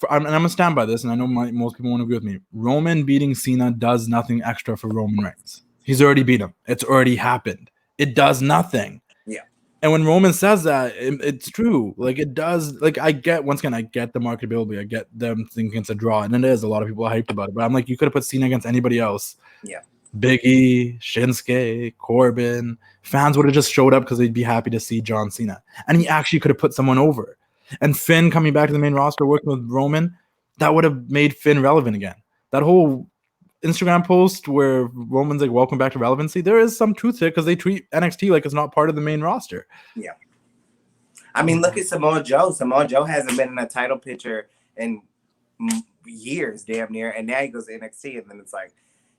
I'm gonna stand by this, and I know most people won't agree with me. Roman beating Cena does nothing extra for Roman Reigns. He's already beat him. It's already happened. It does nothing. Yeah. And when Roman says that, it's true. Like, it does. Like, I get the marketability. I get them thinking it's a draw, and it is. A lot of people are hyped about it. But I'm like, you could have put Cena against anybody else. Yeah. Big E, Shinsuke, Corbin. Fans would have just showed up because they'd be happy to see John Cena. And he actually could have put someone over. And Finn coming back to the main roster working with Roman, that would have made Finn relevant again. That whole Instagram post where Roman's like, welcome back to relevancy, there is some truth to it because they treat NXT like it's not part of the main roster. Yeah. I mean, look at Samoa Joe. Samoa Joe hasn't been in a title picture in years, damn near. And now he goes to NXT, and then it's like,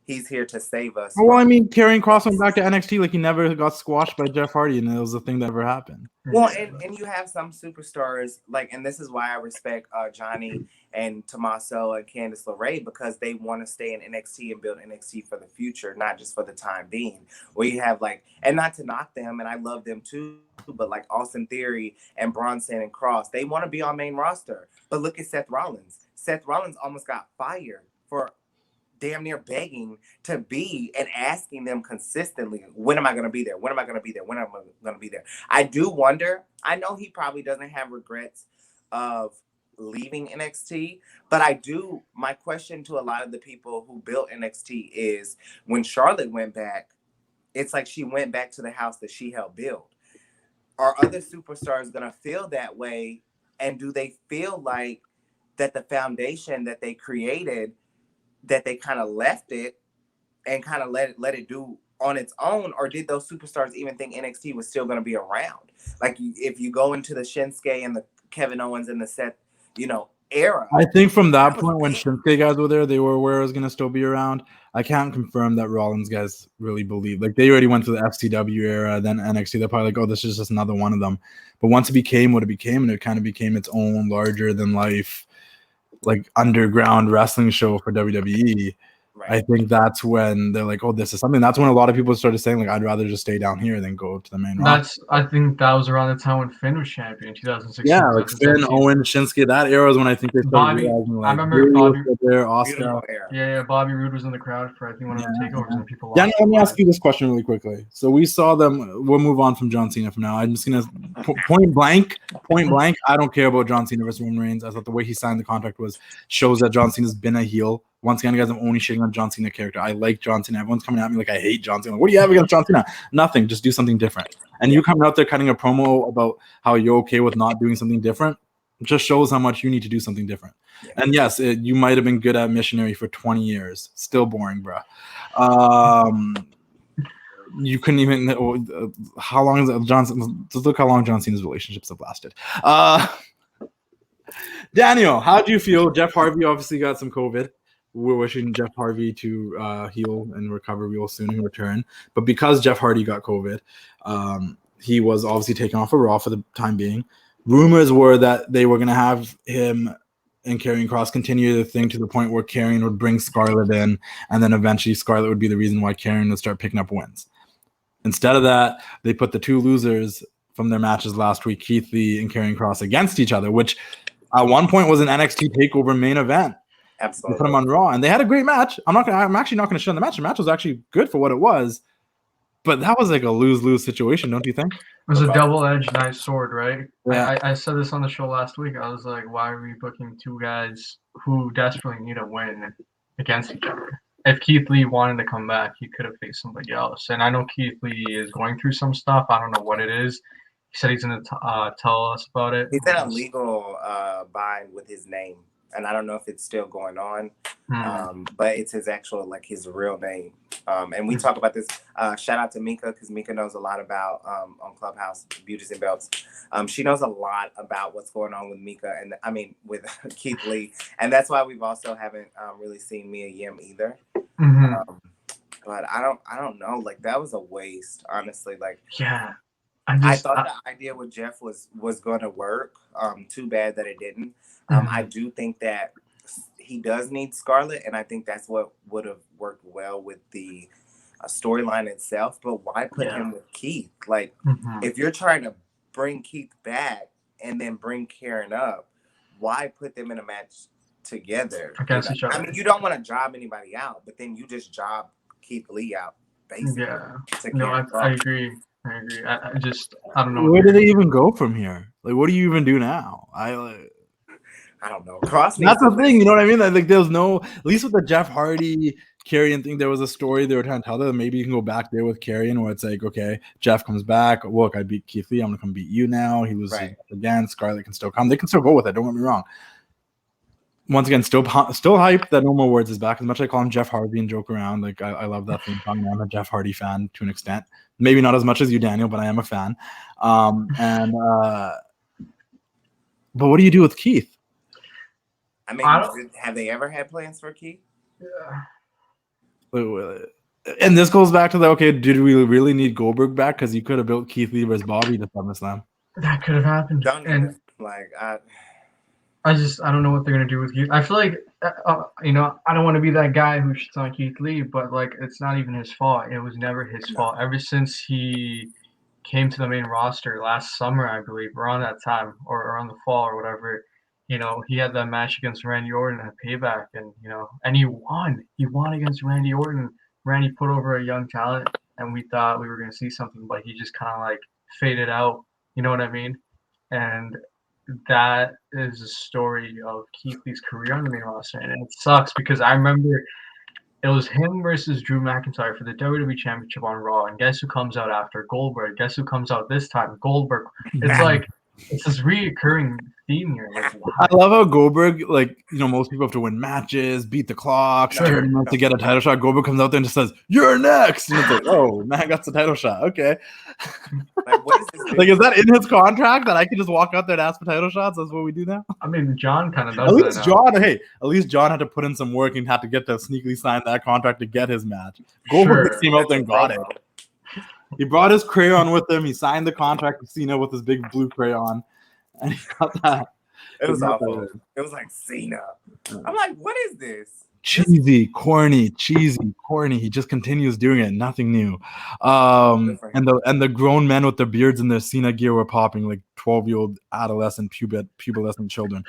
he's here to save us. Well, I mean, Karrion Kross went back to NXT like he never got squashed by Jeff Hardy, and it was a thing that ever happened. Well, and you have some superstars, like, and this is why I respect Johnny and Tommaso and Candice LeRae, because they want to stay in NXT and build NXT for the future, not just for the time being. Where you have, like, and not to knock them, and I love them too, but like Austin Theory and Bronson and Cross, they want to be on main roster. But look at Seth Rollins. Seth Rollins almost got fired for damn near begging to be and asking them consistently, when am I going to be there? When am I going to be there? When am I going to be there? I do wonder. I know he probably doesn't have regrets of leaving NXT, but my question to a lot of the people who built NXT is, when Charlotte went back, it's like she went back to the house that she helped build. Are other superstars going to feel that way? And do they feel like that the foundation that they created, that they kind of left it and kind of let it do on its own? Or did those superstars even think NXT was still going to be around? Like, if you go into the Shinsuke and the Kevin Owens and the Seth, era. I think from that point, when Shinsuke guys were there, they were aware it was going to still be around. I can't confirm that Rollins guys really believe. Like, they already went to the FCW era, then NXT. They're probably like, oh, this is just another one of them. But once it became what it became, and it kind of became its own larger than life, like, underground wrestling show for WWE, I think that's when they're like, oh, this is something. That's when a lot of people started saying, like, I'd rather just stay down here than go to the main roster. I think that was around the time when Finn was champion, 2016. Yeah, like Finn, Owen, Shinsuke. That era was when I think they started realizing, like, I remember Bobby there, Oscar. Yeah, Bobby Roode was in the crowd for, I think, one of the takeovers, and people lost. Yeah, let me ask you this question really quickly. So we saw them. We'll move on from John Cena for now. I'm just gonna point blank. I don't care about John Cena versus Roman Reigns. I thought the way he signed the contract shows that John Cena's been a heel. Once again, guys, I'm only shitting on John Cena character. I like John Cena. Everyone's coming at me like I hate John Cena. Like, what do you have against John Cena? Nothing. Just do something different. And you coming out there cutting a promo about how you're okay with not doing something different, it just shows how much you need to do something different. Yeah. And yes, you might have been good at missionary for 20 years. Still boring, bro. You couldn't even how long is Johnson? Just look how long John Cena's relationships have lasted. Daniel, how do you feel? Jeff Harvey obviously got some COVID. We're wishing Jeff Harvey to heal and recover real soon and return. But because Jeff Hardy got COVID, he was obviously taken off of Raw for the time being. Rumors were that they were going to have him and Karrion Kross continue the thing to the point where Karrion would bring Scarlett in, and then eventually Scarlett would be the reason why Karrion would start picking up wins. Instead of that, they put the two losers from their matches last week, Keith Lee and Karrion Kross, against each other, which at one point was an NXT TakeOver main event. Absolutely. They put them on Raw, and they had a great match. I'm actually not going to shit on the match. The match was actually good for what it was, but that was like a lose-lose situation, don't you think? It was a double-edged knife sword, right? Yeah. I said this on the show last week. I was like, why are we booking two guys who desperately need a win against each other? If Keith Lee wanted to come back, he could have faced somebody else. And I know Keith Lee is going through some stuff. I don't know what it is. He said he's going to tell us about it. He's in a legal bind with his name. And I don't know if it's still going on, but it's his actual, like, his real name. And we talk about this. Shout out to Mika, because Mika knows a lot about, on Clubhouse, Beauties and Belts. She knows a lot about what's going on with Mika, with Keith Lee. And that's why we've also haven't really seen Mia Yim either. But I don't know. Like, that was a waste, honestly. Like, yeah. I thought the idea with Jeff was going to work. Too bad that it didn't. I do think that he does need Scarlett, and I think that's what would have worked well with the storyline itself. But why put him with Keith? Like, if you're trying to bring Keith back and then bring Karen up, why put them in a match together? Against each other. I mean, you don't want to job anybody out, but then you just job Keith Lee out, basically. Yeah. No, I agree. I don't know. Where do they even go from here? Like, what do you even do now? I don't know. That's the thing, you know what I mean? Like, there's no, at least with the Jeff Hardy Karrion thing, there was a story they were trying to tell that maybe you can go back there with Karrion, where it's like, okay, Jeff comes back. Look, I beat Keith Lee. I'm gonna come beat you now. He loses again. Scarlett can still come. They can still go with it. Don't get me wrong. Once again, still hyped that No More Words is back. As much as I call him Jeff Hardy and joke around, like I love that thing. I'm a Jeff Hardy fan to an extent. Maybe not as much as you, Daniel, but I am a fan. But what do you do with Keith? I mean, have they ever had plans for Keith? Yeah. And this goes back to did we really need Goldberg back? Because you could have built Keith Lee versus Bobby to SummerSlam. That could have happened. I don't know what they're gonna do with Keith. I feel like, I don't want to be that guy who shits on Keith Lee, but like, it's not even his fault. It was never his fault. Ever since he came to the main roster last summer, I believe, around that time, or around the fall or whatever, he had that match against Randy Orton at Payback, and and he won. He won against Randy Orton. Randy put over a young talent, and we thought we were gonna see something, but he just kind of like faded out. You know what I mean? And that is a story of Keith Lee's career on the main roster, and it sucks because I remember it was him versus Drew McIntyre for the WWE Championship on Raw, and guess who comes out after? Goldberg. Guess who comes out this time? Goldberg. It's like, it's this reoccurring theme here. Like, wow. I love how Goldberg, most people have to win matches, beat the clock, to get a title shot. Goldberg comes out there and just says, "You're next," and it's like, "Oh, man got the title shot." Okay. What is this? Is that in his contract that I can just walk out there and ask for title shots? That's what we do now. I mean, John kind of does at least John had to put in some work and had to get to sneakily sign that contract to get his match. Goldberg came out there and got it. He brought his crayon with him. He signed the contract with Cena with his big blue crayon, and he got that. It was awful. It was like Cena. I'm like, what is this? cheesy, corny. He just continues doing it. Nothing new. And the grown men with their beards and their Cena gear were popping like 12-year-old adolescent pubescent children.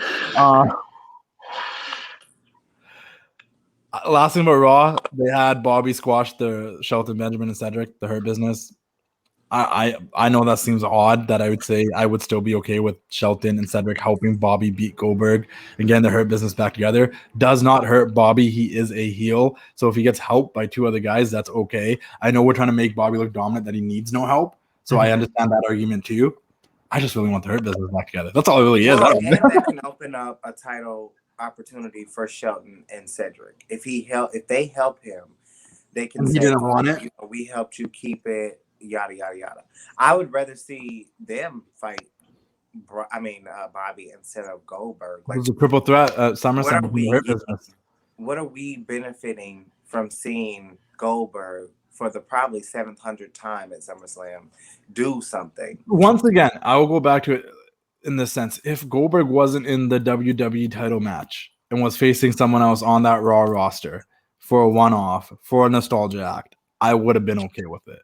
Last thing about Raw, they had Bobby squash the Shelton Benjamin and Cedric, the Hurt Business. I know that seems odd that I would say I would still be okay with Shelton and Cedric helping Bobby beat Goldberg and getting the Hurt Business back together. Does not hurt Bobby. He is a heel. So if he gets help by two other guys, that's okay. I know we're trying to make Bobby look dominant, that he needs no help. So I understand that argument too. I just really want the Hurt Business back together. That's all it really is. And that can open up a title opportunity for Shelton and Cedric. If they help him, they can say, didn't want it. We helped you keep it. Yada yada yada. I would rather see them fight. Bobby instead of Goldberg. Like, it was a triple threat at SummerSlam. What are we benefiting from seeing Goldberg for the probably 700th time at SummerSlam do something? Once again, I will go back to it in this sense. If Goldberg wasn't in the WWE title match and was facing someone else on that Raw roster for a one-off, for a nostalgia act, I would have been okay with it.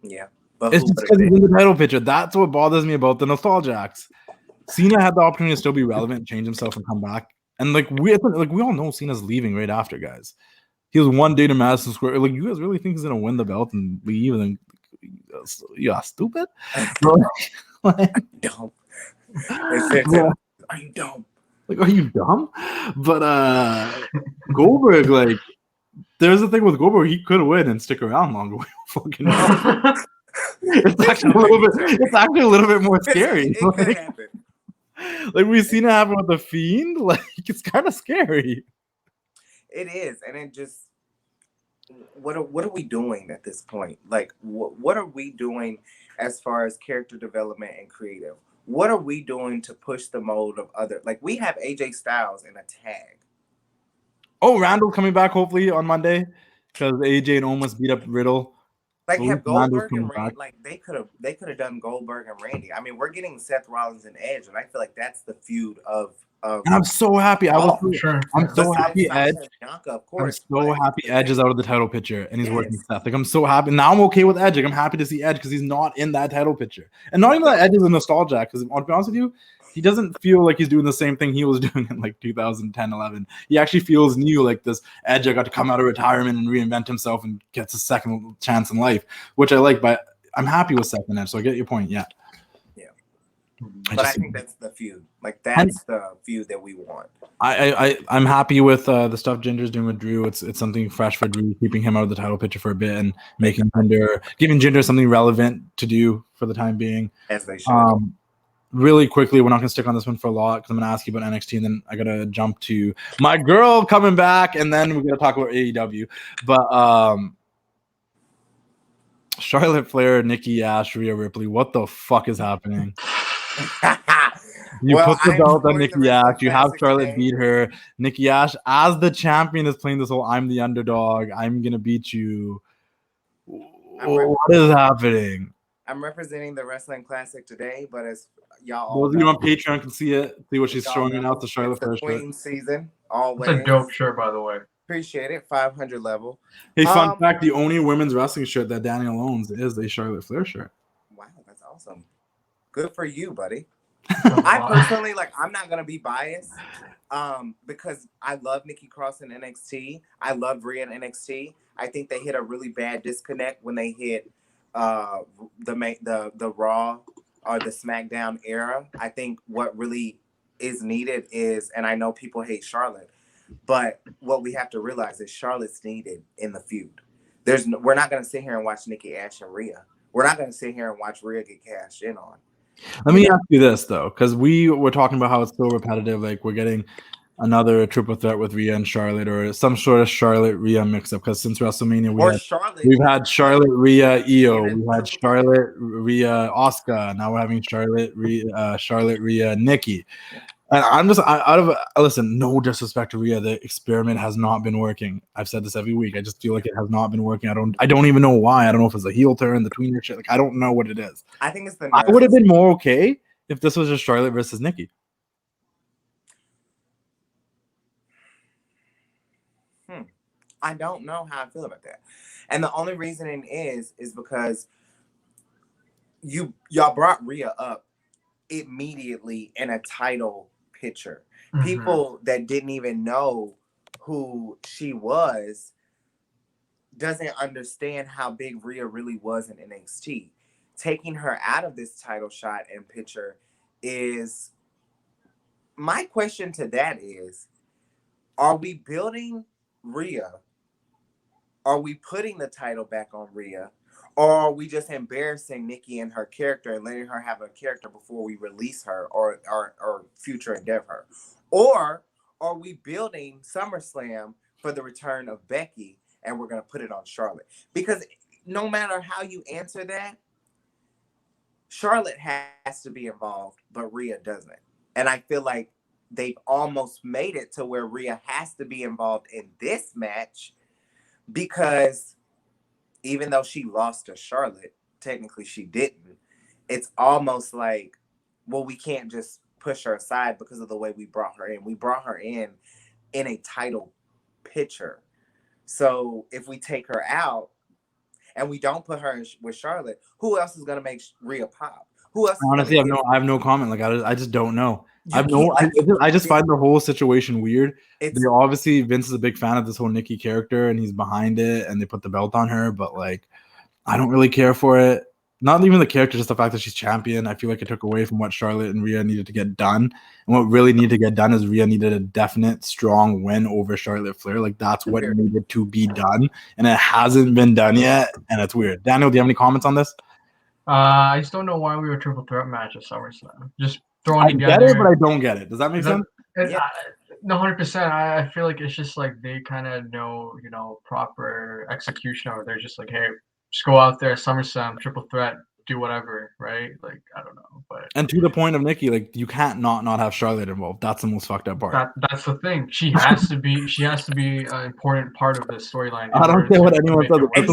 Yeah, but it's just because he's in the title picture. That's what bothers me about the nostalgia acts. Cena had the opportunity to still be relevant, change himself, and come back. And we all know Cena's leaving right after, guys. He was one day to Madison Square. Like, you guys really think he's gonna win the belt and leave? And then, stupid. Dumb. Are you dumb? Like, are you dumb? But Goldberg, like. There's the thing with Goldberg, he could win and stick around longer. We fucking know. It's actually a little bit more scary. It could happen. Like, we've seen it happen with the Fiend. Like, it's kind of scary. It is, and it just what are we doing at this point? Like, what are we doing as far as character development and creative? What are we doing to push the mold of other? Like, we have AJ Styles in a tag. Oh, Randall coming back hopefully on Monday because AJ and Omos beat up Riddle. Like, have Goldberg and Randy, like they could have done Goldberg and Randy. I mean, we're getting Seth Rollins and Edge, and I feel like that's the feud of. And I'm so happy. I'm so happy Edge. Bianca, of course. I'm so happy Edge is out of the title picture and he's working Seth. Like, I'm so happy. Now I'm okay with Edge. Like, I'm happy to see Edge because he's not in that title picture. And not even that Edge is a nostalgia, because I'll be honest with you, he doesn't feel like he's doing the same thing he was doing in like 2010, 11. He actually feels new, like this Edge got to come out of retirement and reinvent himself and gets a second chance in life, which I like. But I'm happy with Seth and Edge, so I get your point. Yeah. But I think that's the feud. Like, that's the feud that we want. I'm happy with the stuff Ginger's doing with Drew. It's something fresh for Drew, keeping him out of the title picture for a bit and giving Ginger something relevant to do for the time being. As they should. Really quickly, we're not going to stick on this one for a lot because I'm going to ask you about NXT, and then I got to jump to my girl coming back, and then we're going to talk about AEW. But Charlotte Flair, Nikki Ash, Rhea Ripley, what the fuck is happening? You put the belt on Nikki Ash. You have Charlotte beat her. Nikki Ash, as the champion, is playing this whole "I'm the underdog. I'm gonna beat you." What is happening? I'm representing the Wrestling Classic today, but as y'all all those of you on Patreon can see it. See what she's showing out the Charlotte Flair shirt. Queen season, always. It's a dope shirt, by the way. Appreciate it. 500 level. Hey, fun fact: the only women's wrestling shirt that Danial owns is a Charlotte Flair shirt. Wow, that's awesome. Good for you, buddy. I personally, I'm not gonna be biased, because I love Nikki Cross in NXT. I love Rhea in NXT. I think they hit a really bad disconnect when they hit the Raw or the SmackDown era. I think what really is needed is, and I know people hate Charlotte, but what we have to realize is Charlotte's needed in the feud. We're not gonna sit here and watch Nikki Ash and Rhea. We're not gonna sit here and watch Rhea get cashed in on. Let me ask you this, though, because we were talking about how it's so repetitive. Like, we're getting another triple threat with Rhea and Charlotte, or some sort of Charlotte Rhea mix up. Because since WrestleMania, we've had Charlotte Rhea Io, we had Charlotte Rhea Asuka. Now we're having Charlotte Rhea Nickie. And I'm just listen, no disrespect to Rhea, the experiment has not been working. I've said this every week. I just feel like it has not been working. I don't even know why. I don't know if it's a heel turn, the tweener shit. Like, I don't know what it is. I think it's I would have been more okay if this was just Charlotte versus Nicki. I don't know how I feel about that. And the only reasoning is because y'all brought Rhea up immediately in a title picture. Mhm. People that didn't even know who she was doesn't understand how big Rhea really was in NXT. Taking her out of this title shot and picture is my question to that is, are we building Rhea? Are we putting the title back on Rhea? Or are we just embarrassing Nikki and her character and letting her have a character before we release her or future endeavor her? Or are we building SummerSlam for the return of Becky and we're going to put it on Charlotte? Because no matter how you answer that, Charlotte has to be involved, but Rhea doesn't. And I feel like they've almost made it to where Rhea has to be involved in this match because even though she lost to Charlotte, technically she didn't. It's almost like, well, we can't just push her aside because of the way we brought her in. We brought her in a title picture. So if we take her out and we don't put her in with Charlotte, who else is going to make Rhea pop? Who else? Honestly, I have no comment. Like I just don't know. I just find the whole situation weird. Obviously Vince is a big fan of this whole Nicki character and he's behind it and they put the belt on her, but like I don't really care for it. Not even the character, just the fact that she's champion. I feel like it took away from what Charlotte and Rhea needed to get done. And what really needed to get done is Rhea needed a definite, strong win over Charlotte Flair. Like that's what needed to be done, and it hasn't been done yet. And it's weird. Daniel, do you have any comments on this? I just don't know why we were a triple threat match at SummerSlam. Just throwing together. I get it, but I don't get it. Does that make sense? No, 100%. I feel like it's just like they kind of know, proper execution, or they're just like, hey, just go out there, SummerSlam, triple threat, do whatever, right? Like, I don't know. And to the point of Nikki, like you can't not have Charlotte involved. That's the most fucked up part. That's the thing. She has to be an important part of this storyline. I don't care what anyone says. If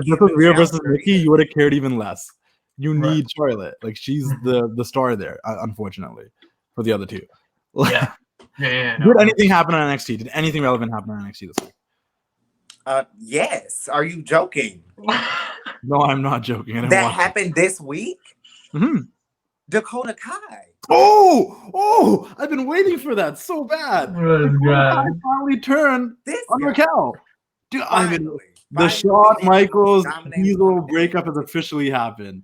this was Rhea versus Nikki, you would have cared even less. You need Charlotte. Like she's the star there, unfortunately, for the other two. Yeah. Did anything happen on NXT? Did anything relevant happen on NXT this week? Yes. Are you joking? No, I'm not joking. That happened this week? Mm-hmm. Dakota Kai. Oh! I've been waiting for that so bad. Dakota Kai finally turned on Raquel. Dude, the Shawn Michaels Diesel breakup has officially happened.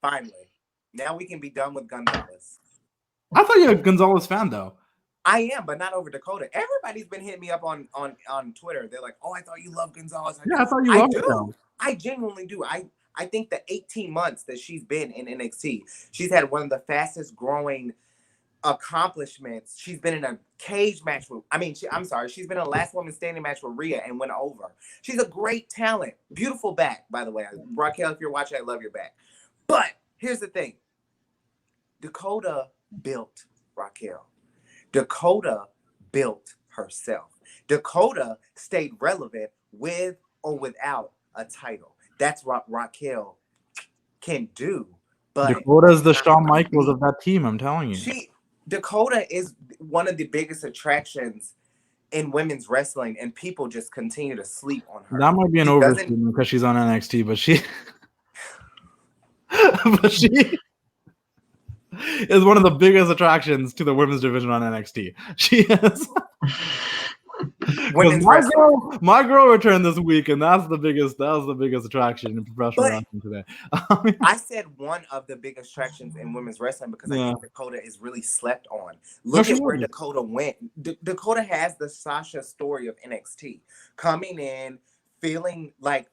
Finally. Now we can be done with Gonzalez. I thought you were a Gonzalez fan, though. I am, but not over Dakota. Everybody's been hitting me up on Twitter. They're like, "Oh, I thought you loved Gonzalez." I thought you loved her. I genuinely do. I think the 18 months that she's been in NXT, she's had one of the fastest growing accomplishments. She's been in a cage match with, she's been in a last woman standing match with Rhea and went over. She's a great talent. Beautiful back, by the way. Raquel, if you're watching, I love your back. But here's the thing. Dakota built Raquel. Dakota built herself. Dakota stayed relevant with or without a title. That's what Raquel can do. But Dakota's the Shawn Michaels of that team, I'm telling you. Dakota is one of the biggest attractions in women's wrestling, and people just continue to sleep on her. That might be an overstatement because she's on NXT, but she is one of the biggest attractions to the women's division on NXT. She is. My girl returned this week, and that was the biggest attraction in professional wrestling today. I said one of the biggest attractions in women's wrestling because I think Dakota is really slept on. Look at where Dakota went. Dakota has the Sasha story of NXT, coming in, feeling like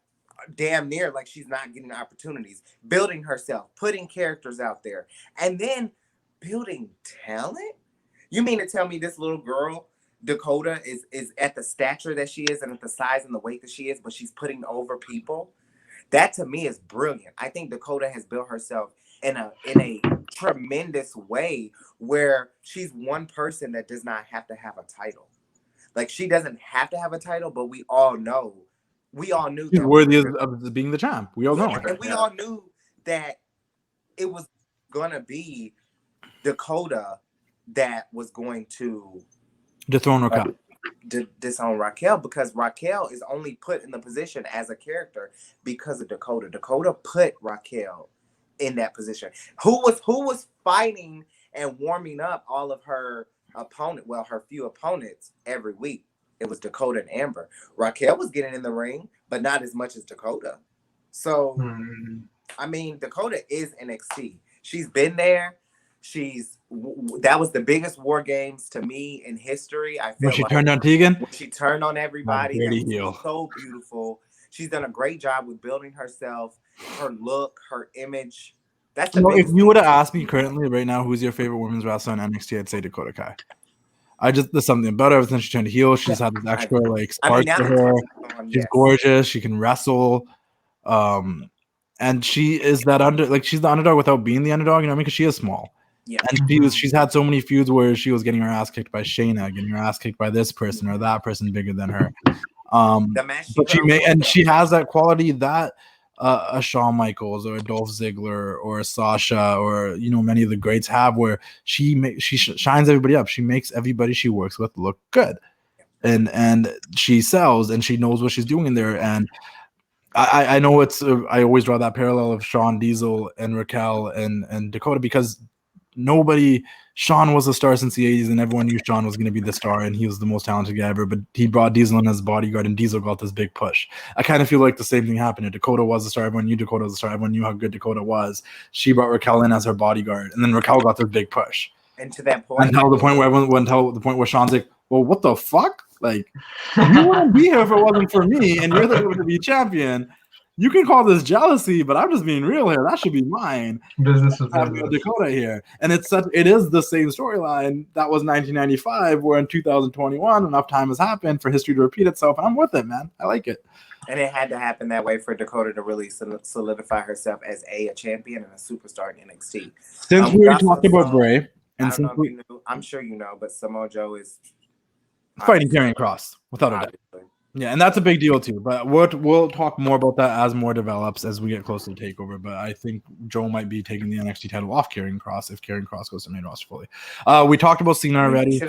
damn near like she's not getting opportunities, building herself, putting characters out there, and then building talent. You mean to tell me this little girl Dakota is at the stature that she is and at the size and the weight that she is, but she's putting over people? That to me is brilliant. I think Dakota has built herself in a tremendous way where she's one person that does not have to have a title. Like she doesn't have to have a title, but we all knew she's worthy of being the champ. We all know. And we all knew that it was gonna be Dakota that was going to dethrone Raquel. disown Raquel, because Raquel is only put in the position as a character because of Dakota. Dakota put Raquel in that position. Who was fighting and warming up all of her her few opponents every week? It was Dakota and Amber. Raquel was getting in the ring, but not as much as Dakota. So, I mean, Dakota is NXT. She's been there. That was the biggest War Games to me in history. I feel when she turned on Tegan. When she turned on everybody, that was heel. so beautiful. She's done a great job with building herself, her look, her image. That's the if you would have asked me currently right now who's your favorite women's wrestler in NXT, I'd say Dakota Kai. There's something about her. Ever since she turned heel, she's had this extra spark to her. She's gorgeous. She can wrestle. And she is that she's the underdog without being the underdog, you know what I mean? Because she is small. Yeah. And she's had so many feuds where she was getting her ass kicked by Shayna, getting her ass kicked by this person or that person bigger than her. She has that quality that a Shawn Michaels or a Dolph Ziggler or a Sasha or many of the greats have, where she shines everybody up. She makes everybody she works with look good, and she sells, and she knows what she's doing in there. And I know I always draw that parallel of Shawn, Diesel, and Raquel and Dakota, because Shawn was a star since the 80s, and everyone knew Shawn was going to be the star, and he was the most talented guy ever, but he brought Diesel in as bodyguard, and Diesel got this big push. I kind of feel like the same thing happened here. Dakota was a star. Everyone knew Dakota was a star. Everyone knew how good Dakota was. She brought Raquel in as her bodyguard, and then Raquel got this big push. And to that point, until the point where Shawn's like, well, what the fuck? Like, you wouldn't be here if it wasn't for me, and you're the WWE champion. You can call this jealousy, but I'm just being real here. That should be mine. Business is business. Dakota here, and it is the same storyline that was 1995. Where in 2021, enough time has happened for history to repeat itself, and I'm with it, man. I like it. And it had to happen that way for Dakota to really solidify herself as a champion and a superstar in NXT. Since we already talked about Bray, and I'm sure you know, but Samoa Joe is fighting Karrion Kross without a doubt. Yeah, and that's a big deal too. But we'll talk more about that as more develops as we get closer to TakeOver. But I think Joe might be taking the NXT title off Karrion Kross if Karrion Kross goes to main roster fully. We talked about Cena already.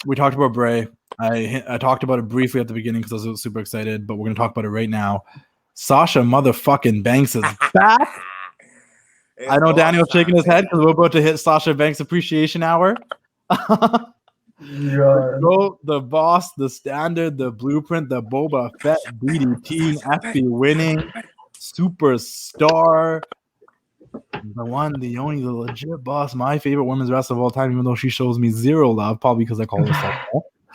We talked about Bray. I talked about it briefly at the beginning because I was super excited, but we're gonna talk about it right now. Sasha motherfucking Banks is back. I know Daniel's shaking his head because we're about to hit Sasha Banks Appreciation Hour. Yeah. The boss, the standard, the blueprint, the Boba Fett, DDT, FB winning, superstar, the one, the only, the legit boss, my favorite women's wrestler of all time, even though she shows me zero love, probably because I call her Sasha.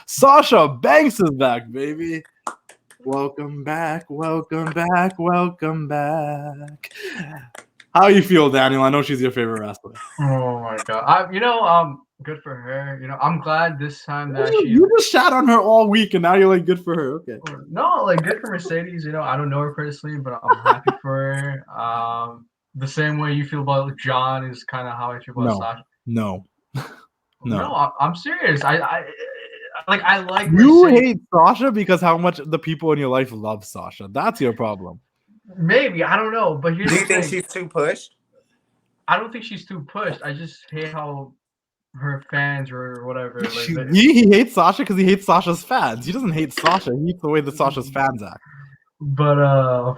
Sasha Banks is back, baby. Welcome back, welcome back, welcome back. How you feel, Daniel? I know she's your favorite wrestler. Oh my god. Good for her. I'm glad this time that you just shat on her all week, and now you're like, good for her. Okay. No, good for Mercedes. I don't know her personally, but I'm happy for her. The same way you feel about John is kind of how I feel about Sasha. No, I'm serious. I like you Mercedes. hate Sasha because how much the people in your life love Sasha. That's your problem. Maybe, I don't know, but here's do you think she's too pushed? I don't think she's too pushed. I just hate how her fans or whatever. He hates Sasha because he hates Sasha's fans. He doesn't hate Sasha. He hates the way that Sasha's fans act. But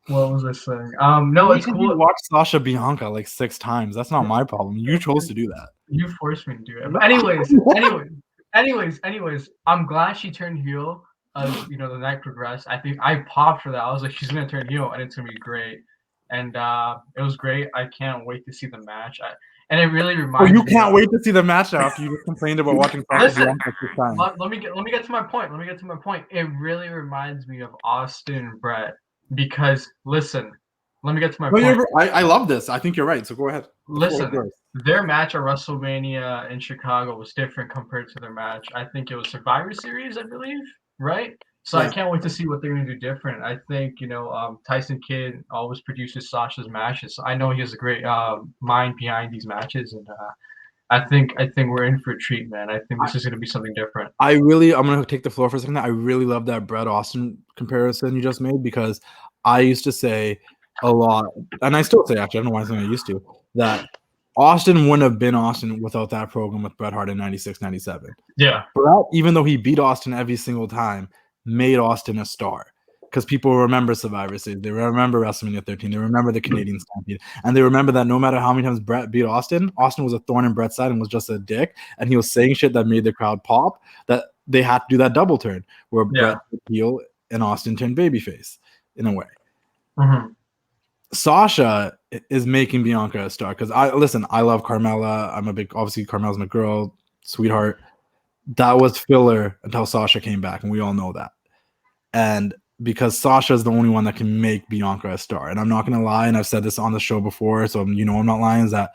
what was I saying? No, it's cool. You watched Sasha Bianca like 6 times. That's not my problem. You chose to do that. You forced me to do it. But anyways, I'm glad she turned heel. As the night progressed, I think I popped for that. I was like, she's gonna turn heel, and it's gonna be great. And it was great. I can't wait to see the match. And it really reminds me. You can't wait to see the match after you just complained about watching Sasha Bianca 6 times. Let me get to my point. It really reminds me of Austin and Brett because listen, let me get to my point. I love this. I think you're right. So go ahead. Listen, their match at WrestleMania in Chicago was different compared to their match. I think it was Survivor Series, I believe. Right? So yeah. I can't wait to see what they're going to do different. I think, Tyson Kidd always produces Sasha's matches. So I know he has a great mind behind these matches. And I think we're in for a treat, man. I think this is going to be something different. I'm going to take the floor for a second. I really love that Bret Austin comparison you just made because I used to say a lot, and I still say, actually, I don't know why I'm saying I used to, that Austin wouldn't have been Austin without that program with Bret Hart in 96, 97. Yeah. Bret, even though he beat Austin every single time, made Austin a star. Because people remember Survivor Series. They remember WrestleMania 13. They remember the Canadian Stampede. And they remember that no matter how many times Bret beat Austin, Austin was a thorn in Bret's side and was just a dick. And he was saying shit that made the crowd pop, that they had to do that double turn where Bret would heel and Austin turned babyface in a way. Mm-hmm. Sasha is making Bianca a star. Because I love Carmella. Obviously Carmella's my girl, sweetheart. That was filler until Sasha came back, and we all know that. And because Sasha is the only one that can make Bianca a star. And I'm not going to lie, and I've said this on the show before, so I'm not lying, is that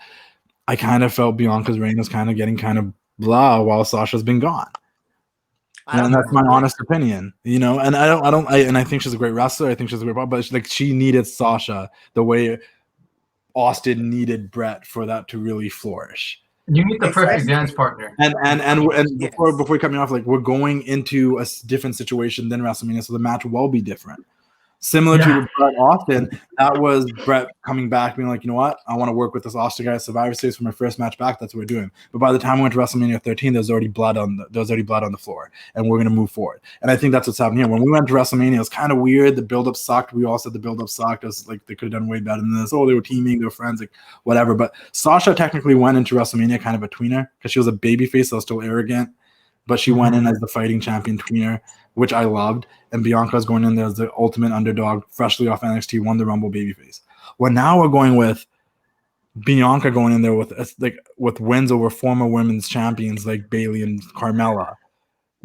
I kind of felt Bianca's reign was kind of getting kind of blah while Sasha's been gone. And that's my honest opinion, and I think she's a great wrestler. I think she's a great, but like she needed Sasha the way Austin needed Bret for that to really flourish. You need the perfect dance partner. And before we cut me off, like we're going into a different situation than WrestleMania, so the match will be different. Similar to Bret Austin, that was Bret coming back, being like, you know what, I want to work with this Austin guy at Survivor Series for my first match back. That's what we're doing. But by the time we went to WrestleMania 13, there's already blood on the floor, and we're gonna move forward. And I think that's what's happening here. When we went to WrestleMania, it was kind of weird. The build-up sucked. We all said the build-up sucked. It was like they could have done way better than this. Oh, they were teaming, they were friends, like whatever. But Sasha technically went into WrestleMania kind of a tweener because she was a babyface, so still arrogant. But she went in as the fighting champion tweener, which I loved. And Bianca's going in there as the ultimate underdog, freshly off NXT, won the Rumble babyface. Well, now we're going with Bianca going in there with wins over former women's champions like Bayley and Carmella.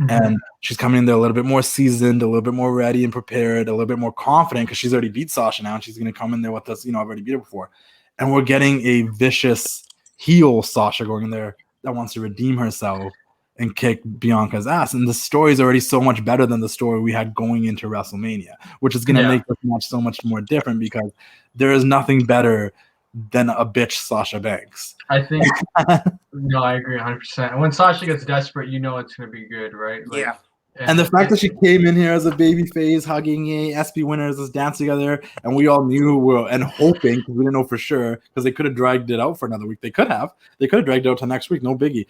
Mm-hmm. And she's coming in there a little bit more seasoned, a little bit more ready and prepared, a little bit more confident because she's already beat Sasha now, and she's going to come in there with us. I've already beat her before. And we're getting a vicious heel Sasha going in there that wants to redeem herself and kick Bianca's ass. And the story is already so much better than the story we had going into WrestleMania, which is going to make this match so much more different because there is nothing better than a bitch Sasha Banks. I think, no, I agree 100%. And when Sasha gets desperate, it's going to be good, right? Like, yeah. And the fact that she came in here as a baby face, hugging SP winners, let's dance together, and we all knew and hoping, because we didn't know for sure, because they could have dragged it out for another week. They could have dragged it out to next week, no biggie,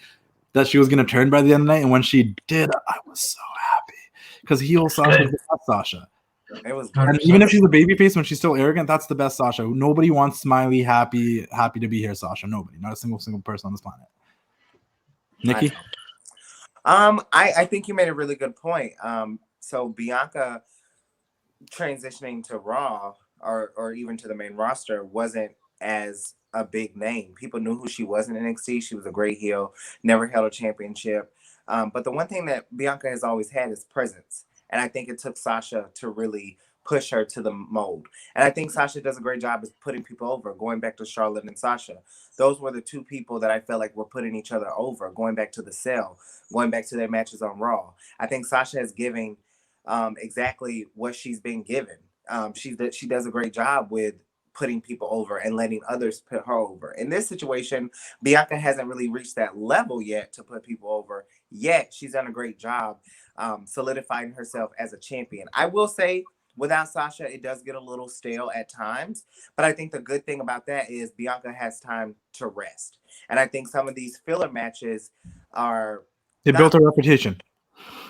that she was going to turn by the end of the night. And when she did, I was so happy because heel Sasha is the best Sasha. It was, and even if she's a babyface, when she's still arrogant, that's the best Sasha. Nobody wants smiley, happy to be here, Sasha. Nobody, not a single person on this planet. Nikki, I think you made a really good point. So Bianca transitioning to Raw or even to the main roster wasn't as a big name. People knew who she was in NXT. She was a great heel, never held a championship. But the one thing that Bianca has always had is presence. And I think it took Sasha to really push her to the mold. And I think Sasha does a great job of putting people over, going back to Charlotte and Sasha. Those were the two people that I felt like were putting each other over, going back to the Cell, going back to their matches on Raw. I think Sasha is giving exactly what she's been given. She does a great job with putting people over and letting others put her over. In this situation, Bianca hasn't really reached that level yet to put people over, yet she's done a great job solidifying herself as a champion. I will say, without Sasha, it does get a little stale at times, but I think the good thing about that is Bianca has time to rest. And I think some of these filler matches are... It built a reputation.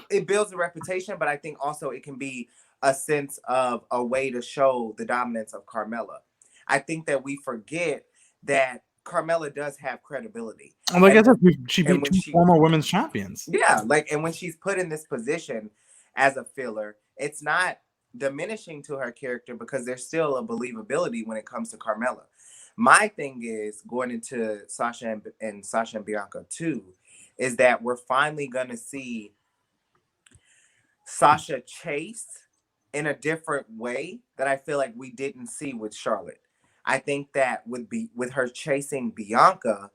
It builds a reputation, but I think also it can be a sense of a way to show the dominance of Carmella. I think that we forget that Carmella does have credibility. And like I said, she beat two former women's champions. Yeah, and when she's put in this position as a filler, it's not diminishing to her character because there's still a believability when it comes to Carmella. My thing is going into Sasha and Bianca too, is that we're finally going to see Sasha chase in a different way that I feel like we didn't see with Charlotte. I think that with her chasing Bianca,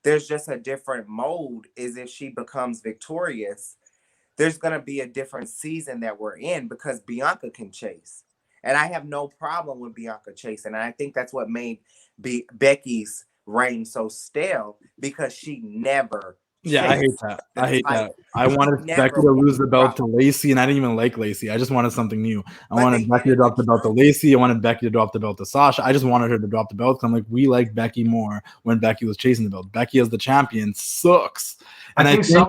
there's just a different mode. Is if she becomes victorious, there's going to be a different season that we're in because Bianca can chase. And I have no problem with Bianca chasing. And I think that's what made Becky's reign so stale because she never Yeah, I hate chase that. the I hate title. that. I wanted never Becky to lose the walked belt out. to Lacey, and I didn't even like Lacey. I just wanted something new. I But wanted they Becky did to it drop the with belt to Drew. Lacey. I wanted Becky to drop the belt to Sasha. I just wanted her to drop the belt because I'm like, we like Becky more when Becky was chasing the belt. Becky as the champion sucks. And I think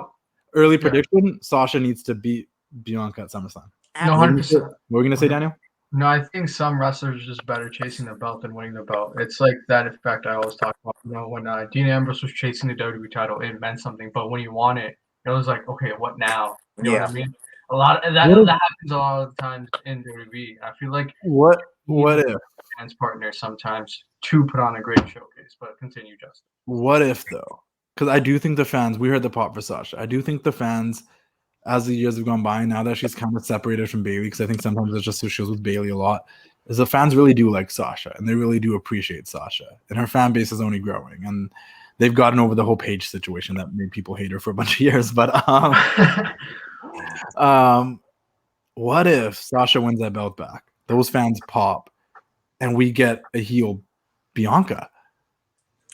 early prediction, Sasha needs to beat Bianca at SummerSlam. No, 100%. What were you gonna say, Daniel? No, I think some wrestlers are just better chasing the belt than winning the belt. It's like that effect I always talk about. You know, when Dean Ambrose was chasing the WWE title, it meant something. But when he won it, it was like, okay, what now? You know what I mean? A lot of that happens a lot of the times in WWE. I feel like what if fans partner sometimes to put on a great showcase. But continue, Justin. What if though? Because I do think the fans. We heard the pop for Sasha. I do think the fans, as the years have gone by, now that she's kind of separated from Bayley, because I think sometimes it's just who she was with Bayley a lot, is the fans really do like Sasha, and they really do appreciate Sasha, and her fan base is only growing, and they've gotten over the whole Paige situation that made people hate her for a bunch of years. But what if Sasha wins that belt back? Those fans pop, and we get a heel Bianca.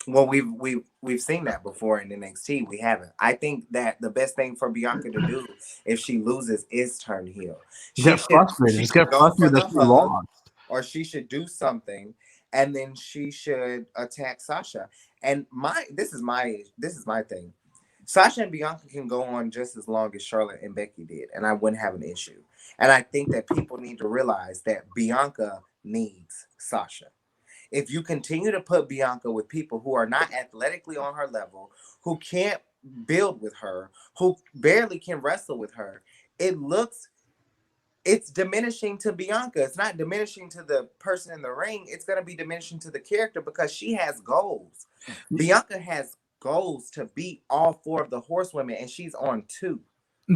Well, we've seen that before in NXT. We haven't. I think that the best thing for Bianca to do if she loses is turn heel. She get frustrated. Just get frustrated that she lost. Or she should do something, and then she should attack Sasha. And this is my thing. Sasha and Bianca can go on just as long as Charlotte and Becky did, and I wouldn't have an issue. And I think that people need to realize that Bianca needs Sasha. If you continue to put Bianca with people who are not athletically on her level, who can't build with her, who barely can wrestle with her, it's diminishing to Bianca. It's not diminishing to the person in the ring. It's going to be diminishing to the character because she has goals. Bianca has goals to beat all 4 of the horsewomen, and she's on 2.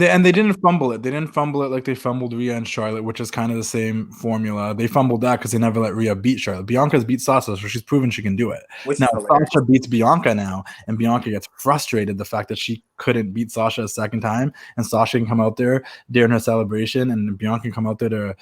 And they didn't fumble it. They didn't fumble it like they fumbled Rhea and Charlotte, which is kind of the same formula. They fumbled that because they never let Rhea beat Charlotte. Bianca's beat Sasha, so she's proven she can do it. Now, Sasha beats Bianca now, and Bianca gets frustrated the fact that she couldn't beat Sasha a second time, and Sasha can come out there during her celebration, and Bianca can come out there to,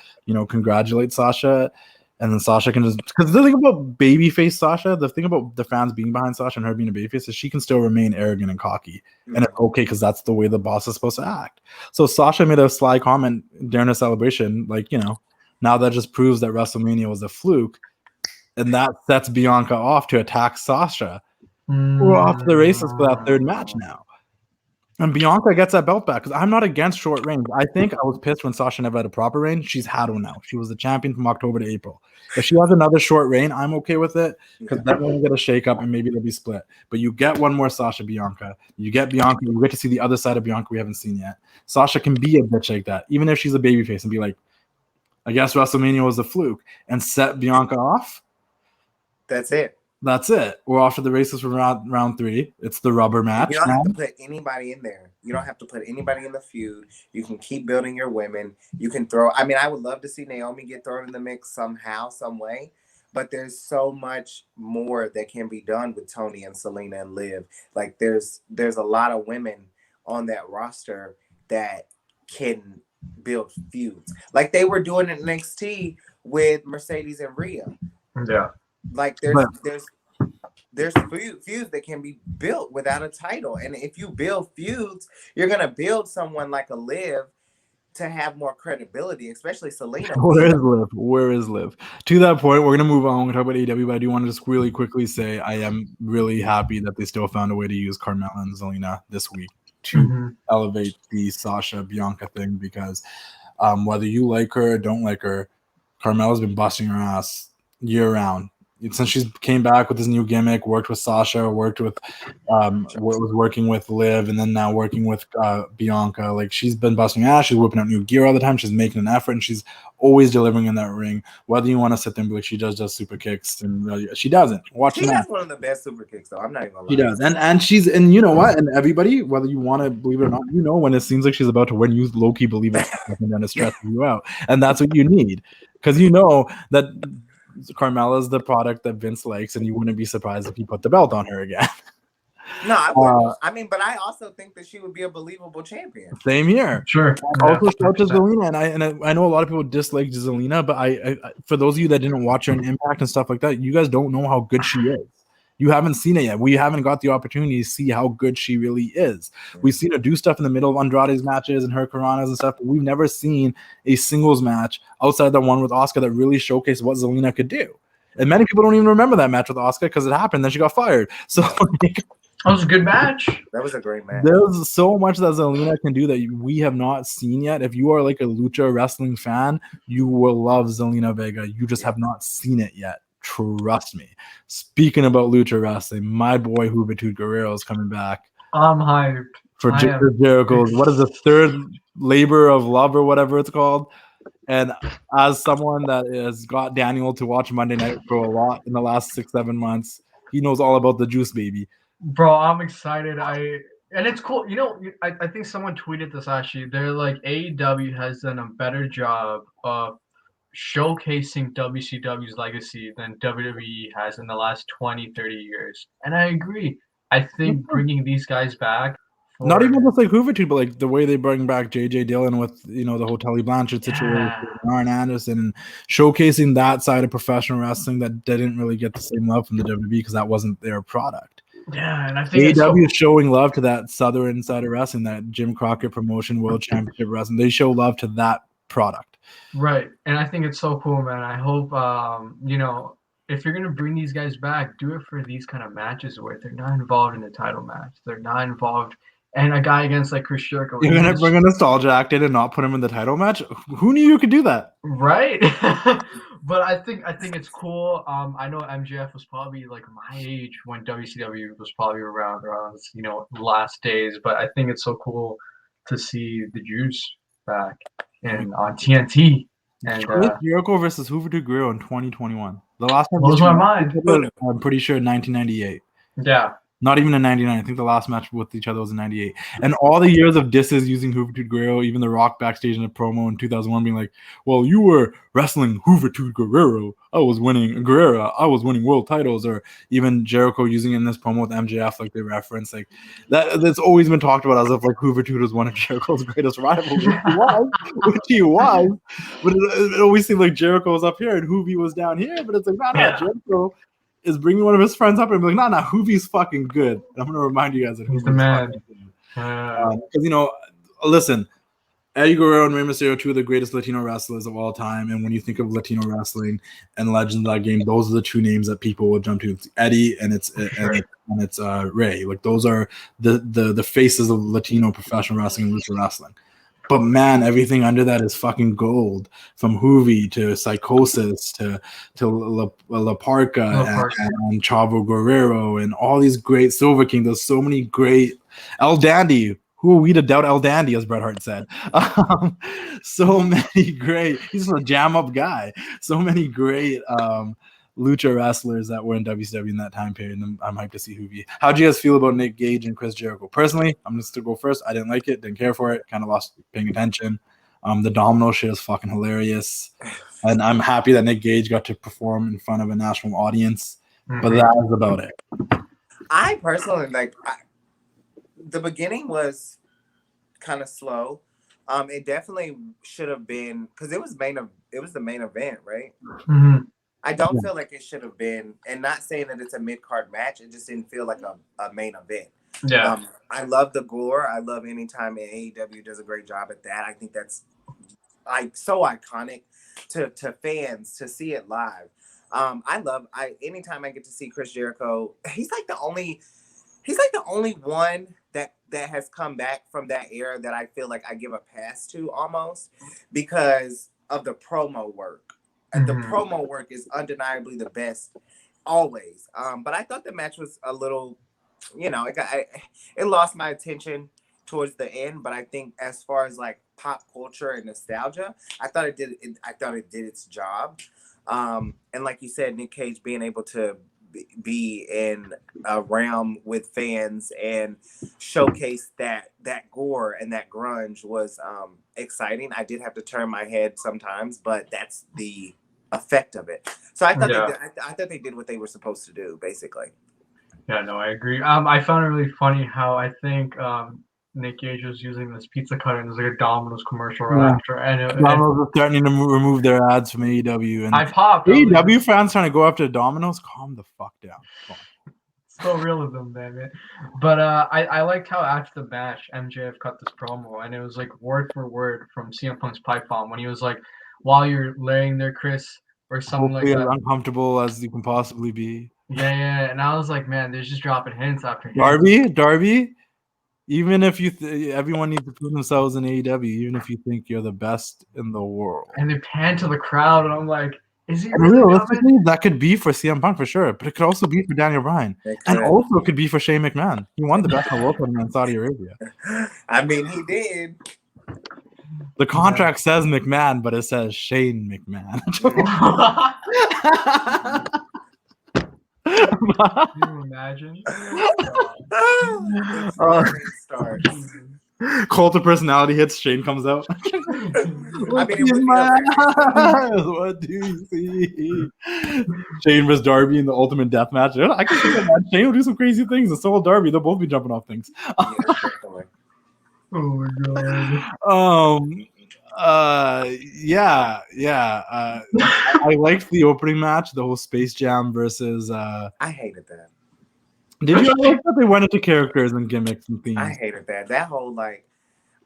congratulate Sasha. And then Sasha can just, because the thing about babyface Sasha, the thing about the fans being behind Sasha and her being a babyface is she can still remain arrogant and cocky. Mm-hmm. And it's okay because that's the way the boss is supposed to act. So Sasha made a sly comment during her celebration, like, now that just proves that WrestleMania was a fluke. And that sets Bianca off to attack Sasha. We're off to the races for that third match now. And Bianca gets that belt back because I'm not against short reigns. I think I was pissed when Sasha never had a proper reign. She's had one now. She was the champion from October to April. If she has another short reign, I'm okay with it because then we'll get a shake up and maybe they'll be split. But you get one more Sasha Bianca. You get Bianca. You get to see the other side of Bianca we haven't seen yet. Sasha can be a bitch like that, even if she's a babyface, and be like, I guess WrestleMania was a fluke, and set Bianca off. That's it. We're off to the races for round 3. It's the rubber match. You don't have to put anybody in there. You don't have to put anybody in the feud. You can keep building your women. You can throw. I mean, I would love to see Naomi get thrown in the mix somehow, some way. But there's so much more that can be done with Toni and Selena and Liv. Like there's a lot of women on that roster that can build feuds. Like they were doing in NXT with Mercedes and Rhea. Yeah. Like there's feuds that can be built without a title, and if you build feuds, you're gonna build someone like a Liv to have more credibility, especially Selena. Where is Liv? To that point, we're gonna move on. We're gonna talk about AEW, but I do want to just really quickly say I am really happy that they still found a way to use Carmella and Zelina this week to elevate the Sasha Bianca thing because whether you like her or don't like her, Carmella's been busting her ass year round. Since she came back with this new gimmick, worked with Sasha, was working with Liv, and then now working with Bianca. Like she's been busting ass. She's whipping out new gear all the time. She's making an effort, and she's always delivering in that ring. Whether you want to sit there and be like she does super kicks, and she doesn't. She has one of the best super kicks, though. I'm not even gonna lie. She does, and you know what? And everybody, whether you want to believe it or not, when it seems like she's about to win, you low key believe it, and then it stresses you out, and that's what you need because you know that. Carmella's the product that Vince likes, and you wouldn't be surprised if he put the belt on her again. No, I wouldn't. I mean, but I also think that she would be a believable champion. Same here. Sure. Also, shout to Zelina, and I know a lot of people dislike Zelina, but I for those of you that didn't watch her in Impact and stuff like that, you guys don't know how good she is. You haven't seen it yet. We haven't got the opportunity to see how good she really is. We've seen her do stuff in the middle of Andrade's matches and her Karanas and stuff, but we've never seen a singles match outside the one with Asuka that really showcased what Zelina could do. And many people don't even remember that match with Asuka because it happened, then she got fired. So that was a good match. That was a great match. There's so much that Zelina can do that we have not seen yet. If you are like a lucha wrestling fan, you will love Zelina Vega. You just have not seen it yet. Trust me. Speaking about lucha wrestling, my boy Juventud Guerrera is coming back. I'm hyped. For Jericho's, what is the third labor of love or whatever it's called? And as someone that has got Danial to watch Monday Night for a lot in the last 6-7 months, he knows all about the juice, baby. Bro, I'm excited. And it's cool. You know, I think someone tweeted this actually. They're like, AEW has done a better job of showcasing WCW's legacy than WWE has in the last 20, 30 years. And I agree. I think bringing these guys back. Not even just like Juventud, but like the way they bring back JJ Dillon with, you know, the whole Tully Blanchard situation, Arn Anderson, and showcasing that side of professional wrestling that didn't really get the same love from the WWE because that wasn't their product. Yeah, and I think AEW is showing love to that southern side of wrestling, that Jim Crockett promotion, World Championship Wrestling. They show love to that product. Right, and I think it's so cool, man. I hope, you know, if you're going to bring these guys back, do it for these kind of matches where they're not involved in the title match. They're not involved. And a guy against like Chris Jericho. You're going to bring a nostalgia act in and not put him in the title match? Who knew you could do that? Right. But I think it's cool. I know MJF was probably like my age when WCW was probably around, you know, last days. But I think it's so cool to see the Juice back and on TNT. And Jericho versus Juventud Guerrera in 2021. The last time blows my mind. I'm pretty sure 1998. Yeah. Not even in 99. I think the last match with each other was in 98. And all the years of disses using Juventud Guerrera, even The Rock backstage in a promo in 2001 being like, well, you were wrestling Juventud Guerrera. I was winning world titles. Or even Jericho using it in this promo with MJF, like they reference. Like that's always been talked about as if like Juventud was one of Jericho's greatest rivals. Which he was. But it always seemed like Jericho was up here and Juvi was down here. But it's like, nah, Jericho is bringing one of his friends up and be like, nah, Juvi's fucking good. I'm going to remind you guys that he's the man. Because, you know, listen, Eddie Guerrero and Rey Mysterio, two of the greatest Latino wrestlers of all time. And when you think of Latino wrestling and legends of that game, those are the two names that people will jump to. It's Eddie and it's Rey. Like those are the faces of Latino professional wrestling and lucha wrestling. But man, everything under that is fucking gold. From Juvi to Psychosis to La Parca and Chavo Guerrero and all these great Silver King. There's so many great El Dandy. Who are we to doubt El Dandy, as Bret Hart said? So many great. He's a jam up guy. So many great lucha wrestlers that were in WCW in that time period. And I'm hyped to see Juvi. How'd you guys feel about Nick Gage and Chris Jericho? Personally, I'm just to go first. I didn't like it, didn't care for it, kind of lost paying attention. The Domino shit is fucking hilarious. And I'm happy that Nick Gage got to perform in front of a national audience. But that was about it. I personally the beginning was kind of slow. It definitely should have been because it was the main event, right? Mm-hmm. I don't feel like it should have been, and not saying that it's a mid-card match, it just didn't feel like a main event. Yeah. I love the gore. I love anytime AEW does a great job at that. I think that's like so iconic to fans to see it live. Anytime I get to see Chris Jericho, he's like the only one that has come back from that era that I feel like I give a pass to almost because of the promo work. And the promo work is undeniably the best always. But I thought the match was a little, you know, it lost my attention towards the end. But I think as far as like pop culture and nostalgia, I thought it did its job. And like you said, Nick Cage being able to be in a realm with fans and showcase that gore and that grunge was exciting. I did have to turn my head sometimes, but that's the effect of it. So I thought I thought they did what they were supposed to do, basically. Yeah, no, I agree. I found it really funny how I think Nick Gage was using this pizza cutter and there's like a Domino's commercial right after. And Domino's was threatening to remove their ads from AEW. And I popped. AEW fans trying to go after Domino's, calm the fuck down. So realism, man. But I liked how after the match, MJF cut this promo, and it was like word for word from CM Punk's pipe bomb when he was like, "While you're laying there, Chris," or something Hopefully like that. As uncomfortable as you can possibly be. Yeah. And I was like, man, they're just dropping hints after hints. Darby. Even if everyone needs to prove themselves in AEW, even if you think you're the best in the world. And they pan to the crowd, and I'm like, is he And really realistically, that could be for CM Punk for sure, but it could also be for Daniel Bryan. And also it could be for Shane McMahon. He won the best in the world tournament in Saudi Arabia. I mean, he did. The contract says McMahon, but it says Shane McMahon. Can you imagine? Cult of personality hits, Shane comes out. I mean, what do you see? Shane versus Darby in the ultimate death match. I can see that. Shane will do some crazy things, and so will Darby. They'll both be jumping off things. Oh my god. I liked the opening match, the whole Space Jam versus. I hated that. Did you like that they went into characters and gimmicks and themes? I hated that. That whole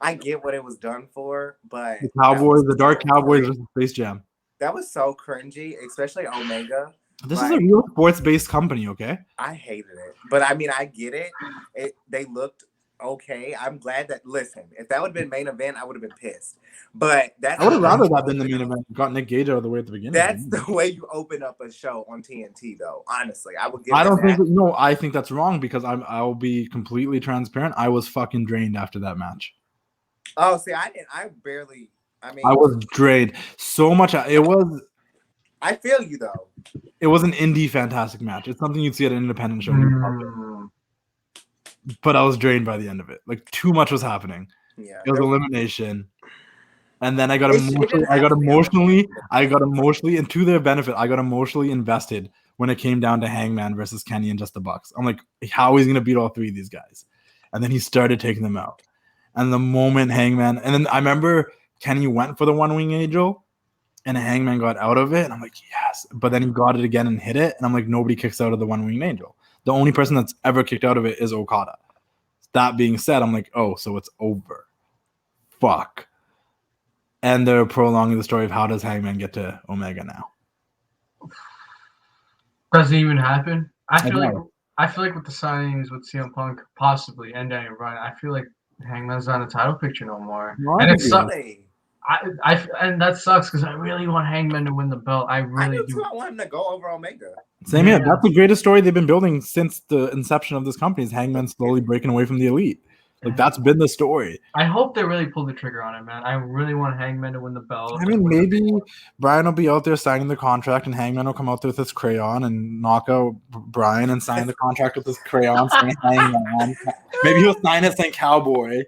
I get what it was done for, but the Cowboys, the Dark Cowboys versus Space Jam. That was so cringy, especially Omega. This is a real sports-based company, okay? I hated it, but I mean, I get it. They looked okay. I'm glad that. Listen, if that would have been main event, I would have been pissed. But I would have rather that than the main event. Got Nick Gage out of the way at the beginning. That's the way you open up a show on TNT, though. Honestly, I would give. I think that's wrong because I'll be completely transparent. I was fucking drained after that match. Oh, see, I didn't. I barely. I mean, I was drained so much. It was. I feel you though. It was an indie fantastic match. It's something you'd see at an independent show. But I was drained by the end of it. Like too much was happening. Yeah, it was elimination. And then I got emotionally, and to their benefit, I got emotionally invested when it came down to Hangman versus Kenny and Just the Bucks. I'm like, how he's gonna beat all three of these guys? And then he started taking them out. And the moment Hangman, and then I remember Kenny went for the One Wing Angel, and Hangman got out of it, and I'm like, yes. But then he got it again and hit it, and I'm like, nobody kicks out of the One Wing Angel. The only person that's ever kicked out of it is Okada. That being said, I'm like, oh, so it's over. Fuck. And they're prolonging the story of how does Hangman get to Omega now? Does it even happen? I feel like with the signings with CM Punk possibly and Daniel Bryan, I feel like Hangman's not in the title picture no more. And it sucks. And that sucks because I really want Hangman to win the belt. I really do. I want him to go over Omega. Same here. That's the greatest story they've been building since the inception of this company. Is Hangman slowly breaking away from the Elite? Like that's been the story. I hope they really pull the trigger on it, man. I really want Hangman to win the belt. I mean, maybe Bryan will be out there signing the contract, and Hangman will come out there with his crayon and knock out Bryan and sign the contract with his crayon saying Hangman. Maybe he'll sign it saying Cowboy.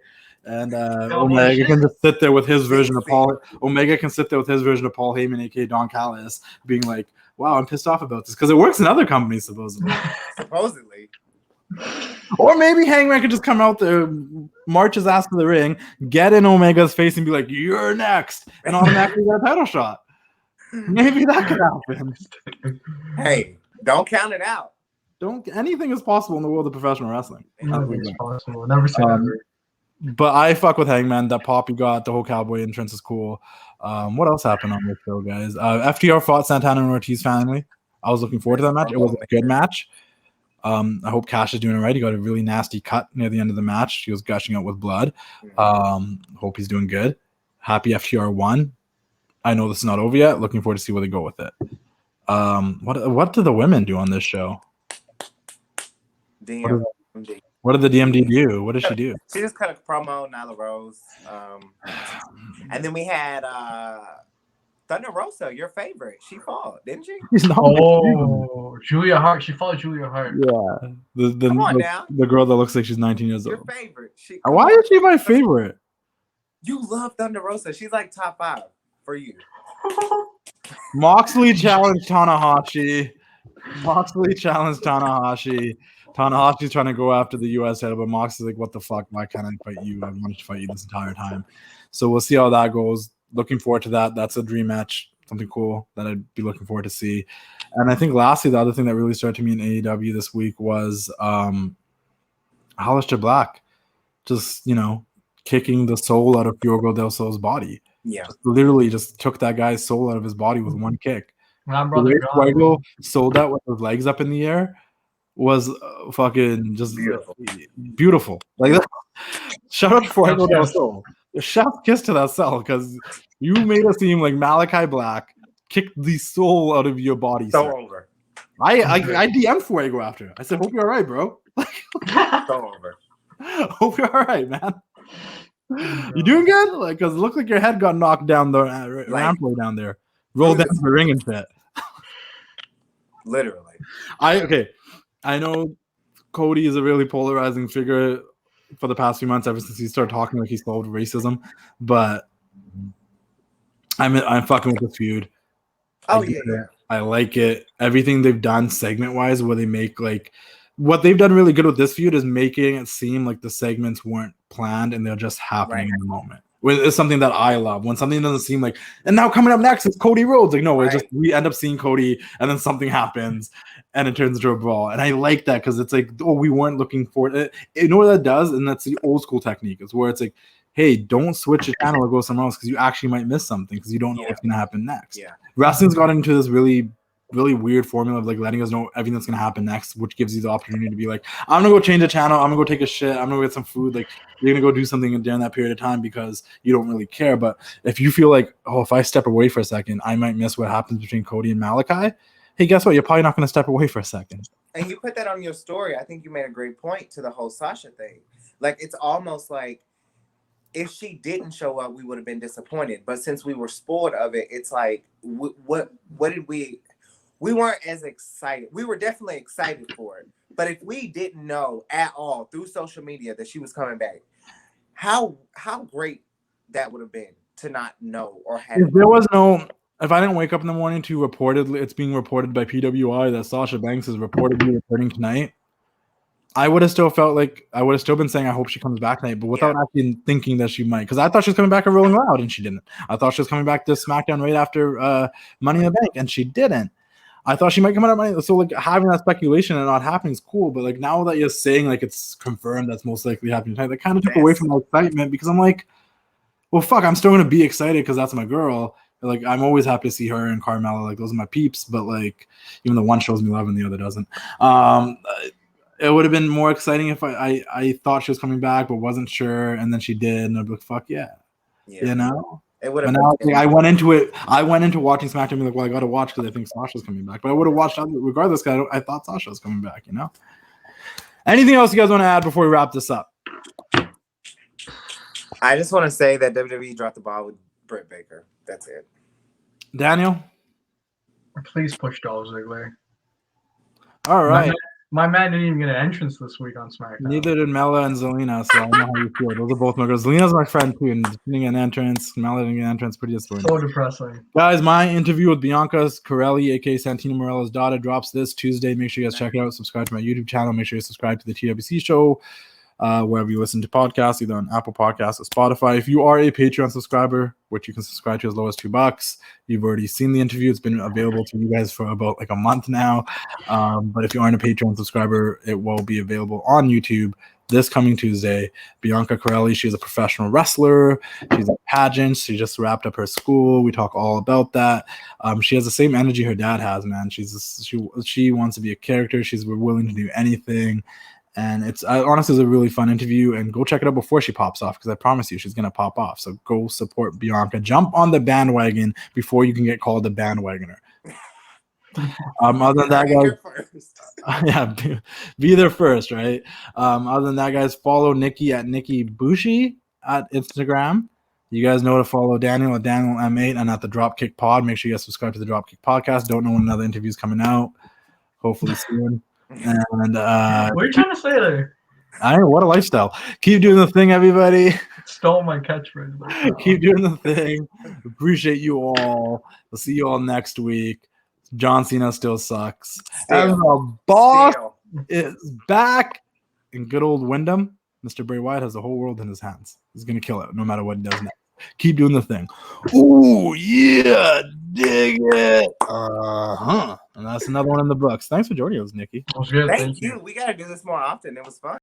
And Omega can just sit there with his version of Paul. Omega can sit there with his version of Paul Heyman, aka Don Callis, being like, "Wow, I'm pissed off about this," because it works in other companies supposedly. Or maybe Hangman could just come out there, march his ass to the ring, get in Omega's face, and be like, "You're next," and automatically get a title shot. Maybe that could happen. Hey, don't count it out. Anything is possible in the world of professional wrestling. Anything is possible. Never say never. But I fuck with Hangman. That pop you got, the whole cowboy entrance is cool. What else happened on this show, guys? FTR fought Santana and Ortiz finally. I was looking forward to that match. It was a good match. I hope Cash is doing it right. He got a really nasty cut near the end of the match. He was gushing out with blood. Hope he's doing good. Happy FTR won. I know this is not over yet. Looking forward to see where they go with it. What do the women do on this show? What did the DMD do? What did she do? She just cut a promo, Nyla Rose. And then we had Thunder Rosa, your favorite. She fought, didn't she? Julia Hart. She fought Julia Hart. Yeah. The girl that looks like she's 19 years old. Your favorite. Why is she my favorite? You love Thunder Rosa. She's like top 5 for you. Moxley challenged Tanahashi. Tanahashi's trying to go after the US head, but Moxley's like, what the fuck? Why can't I fight you? I wanted to fight you this entire time. So we'll see how that goes. Looking forward to that. That's a dream match. something cool that I'd be looking forward to see. And I think lastly, the other thing that really stood out to me in AEW this week was Aleister Black just, kicking the soul out of Diogo Del Sol's body. Yeah. Just literally just took that guy's soul out of his body with one kick. My The brother way gone. Fuego sold that with his legs up in the air was fucking just beautiful. Like, shout out to Fuego Del Sol. Chef kiss to that cell, because you made it seem like Malachi Black kicked the soul out of your body. So sir. over. I DM'd Fuego after. I said, hope you're all right, bro. So over. Hope you're all right, man. You doing good? Like, because it looked like your head got knocked down the rampway down there. Rolled down the ring and shit. Literally. I know Cody is a really polarizing figure for the past few months, ever since he started talking like he solved racism, but I'm fucking with this feud. Oh yeah. I like it. Everything they've done segment wise, where they make like what they've done really good with this feud is making it seem like the segments weren't planned and they're just happening in the moment. It's something that I love. When something doesn't seem like, and now coming up next is Cody Rhodes. Like, no, it's just we end up seeing Cody and then something happens and it turns into a brawl. And I like that because it's like, oh, we weren't looking for it. You know what that does? And that's the old school technique. It's where it's like, hey, don't switch the channel or go somewhere else because you actually might miss something because you don't know what's going to happen next. Yeah. Wrestling's got into this really weird formula of like letting us know everything that's going to happen next, which gives you the opportunity to be like, I'm going to go change the channel. I'm going to go take a shit. I'm going to get some food. Like, you're going to go do something during that period of time because you don't really care. But if you feel like, oh, if I step away for a second, I might miss what happens between Cody and Malachi. Hey, guess what? You're probably not going to step away for a second. And you put that on your story. I think you made a great point to the whole Sasha thing. Like, it's almost like if she didn't show up, we would have been disappointed. But since we were spoiled of it, it's like, what did we weren't as excited. We were definitely excited for it. But if we didn't know at all through social media that she was coming back, how great that would have been to not know or have. If I didn't wake up in the morning to it's being reported by PWI that Sasha Banks is reportedly returning tonight, I would have still been saying I hope she comes back tonight, but without actually thinking that she might, because I thought she was coming back at Rolling Loud and she didn't. I thought she was coming back to SmackDown right after Money in the Bank and she didn't. I thought she might come out of Money. So like having that speculation and not happening is cool, but like now that you're saying like it's confirmed that's most likely happening tonight, that kind of took away from the excitement because I'm like, well, fuck, I'm still gonna be excited because that's my girl. Like I'm always happy to see her and Carmella. Like those are my peeps, but like even the one shows me love and the other doesn't. It would have been more exciting if I thought she was coming back but wasn't sure, and then she did, and I'd be like, fuck yeah. You know. It would have. I went into watching SmackDown and be like, well, I got to watch because I think Sasha's coming back. But I would have watched regardless because I thought Sasha was coming back. You know. Anything else you guys want to add before we wrap this up? I just want to say that WWE dropped the ball with Britt Baker. That's it. Daniel, please push Dolph Ziggler. All right. My man didn't even get an entrance this week on SmackDown. Neither did Mella and Zelina, so I know how you feel. Those are both my girls. Zelina's my friend too, and didn't get an entrance. Mella didn't get an entrance. Pretty disappointing. So depressing. Guys, my interview with Bianca Corelli, aka Santino Morella's daughter, drops this Tuesday. Make sure you guys check it out. Subscribe to my YouTube channel. Make sure you subscribe to the TWC Show, wherever you listen to podcasts, either on Apple Podcasts or Spotify. If you are a Patreon subscriber, which you can subscribe to as low as $2, you've already seen the interview. It's been available to you guys for about like a month now. But if you aren't a Patreon subscriber, it will be available on YouTube this coming Tuesday. Bianca Corelli, she's a professional wrestler. She's a pageant. She just wrapped up her school. We talk all about that. She has the same energy her dad has, man. She wants to be a character. She's willing to do anything. And it's honestly a really fun interview, and go check it out before she pops off because I promise you she's going to pop off. So go support Bianca. Jump on the bandwagon before you can get called a bandwagoner. Other than that, guys, yeah, be there first, right? Other than that, guys, follow Nickie at Nikki Bushi at Instagram. You guys know to follow Daniel at Daniel M8 and at the Dropkick Pod. Make sure you guys subscribe to the Dropkick Podcast. Don't know when another interview is coming out. Hopefully soon. And what are you trying to say there? I know, what a lifestyle. Keep doing the thing, everybody. Stole my catchphrase. Keep doing the thing. Appreciate you all. We'll see you all next week. John Cena still sucks. And the boss is back in good old Wyndham. Mr. Bray Wyatt has the whole world in his hands. He's going to kill it no matter what he does next. Keep doing the thing. Ooh, yeah. Dig it. And that's another one in the books. Thanks for joining us, Nikki. It was good. Thank you. We got to do this more often. It was fun.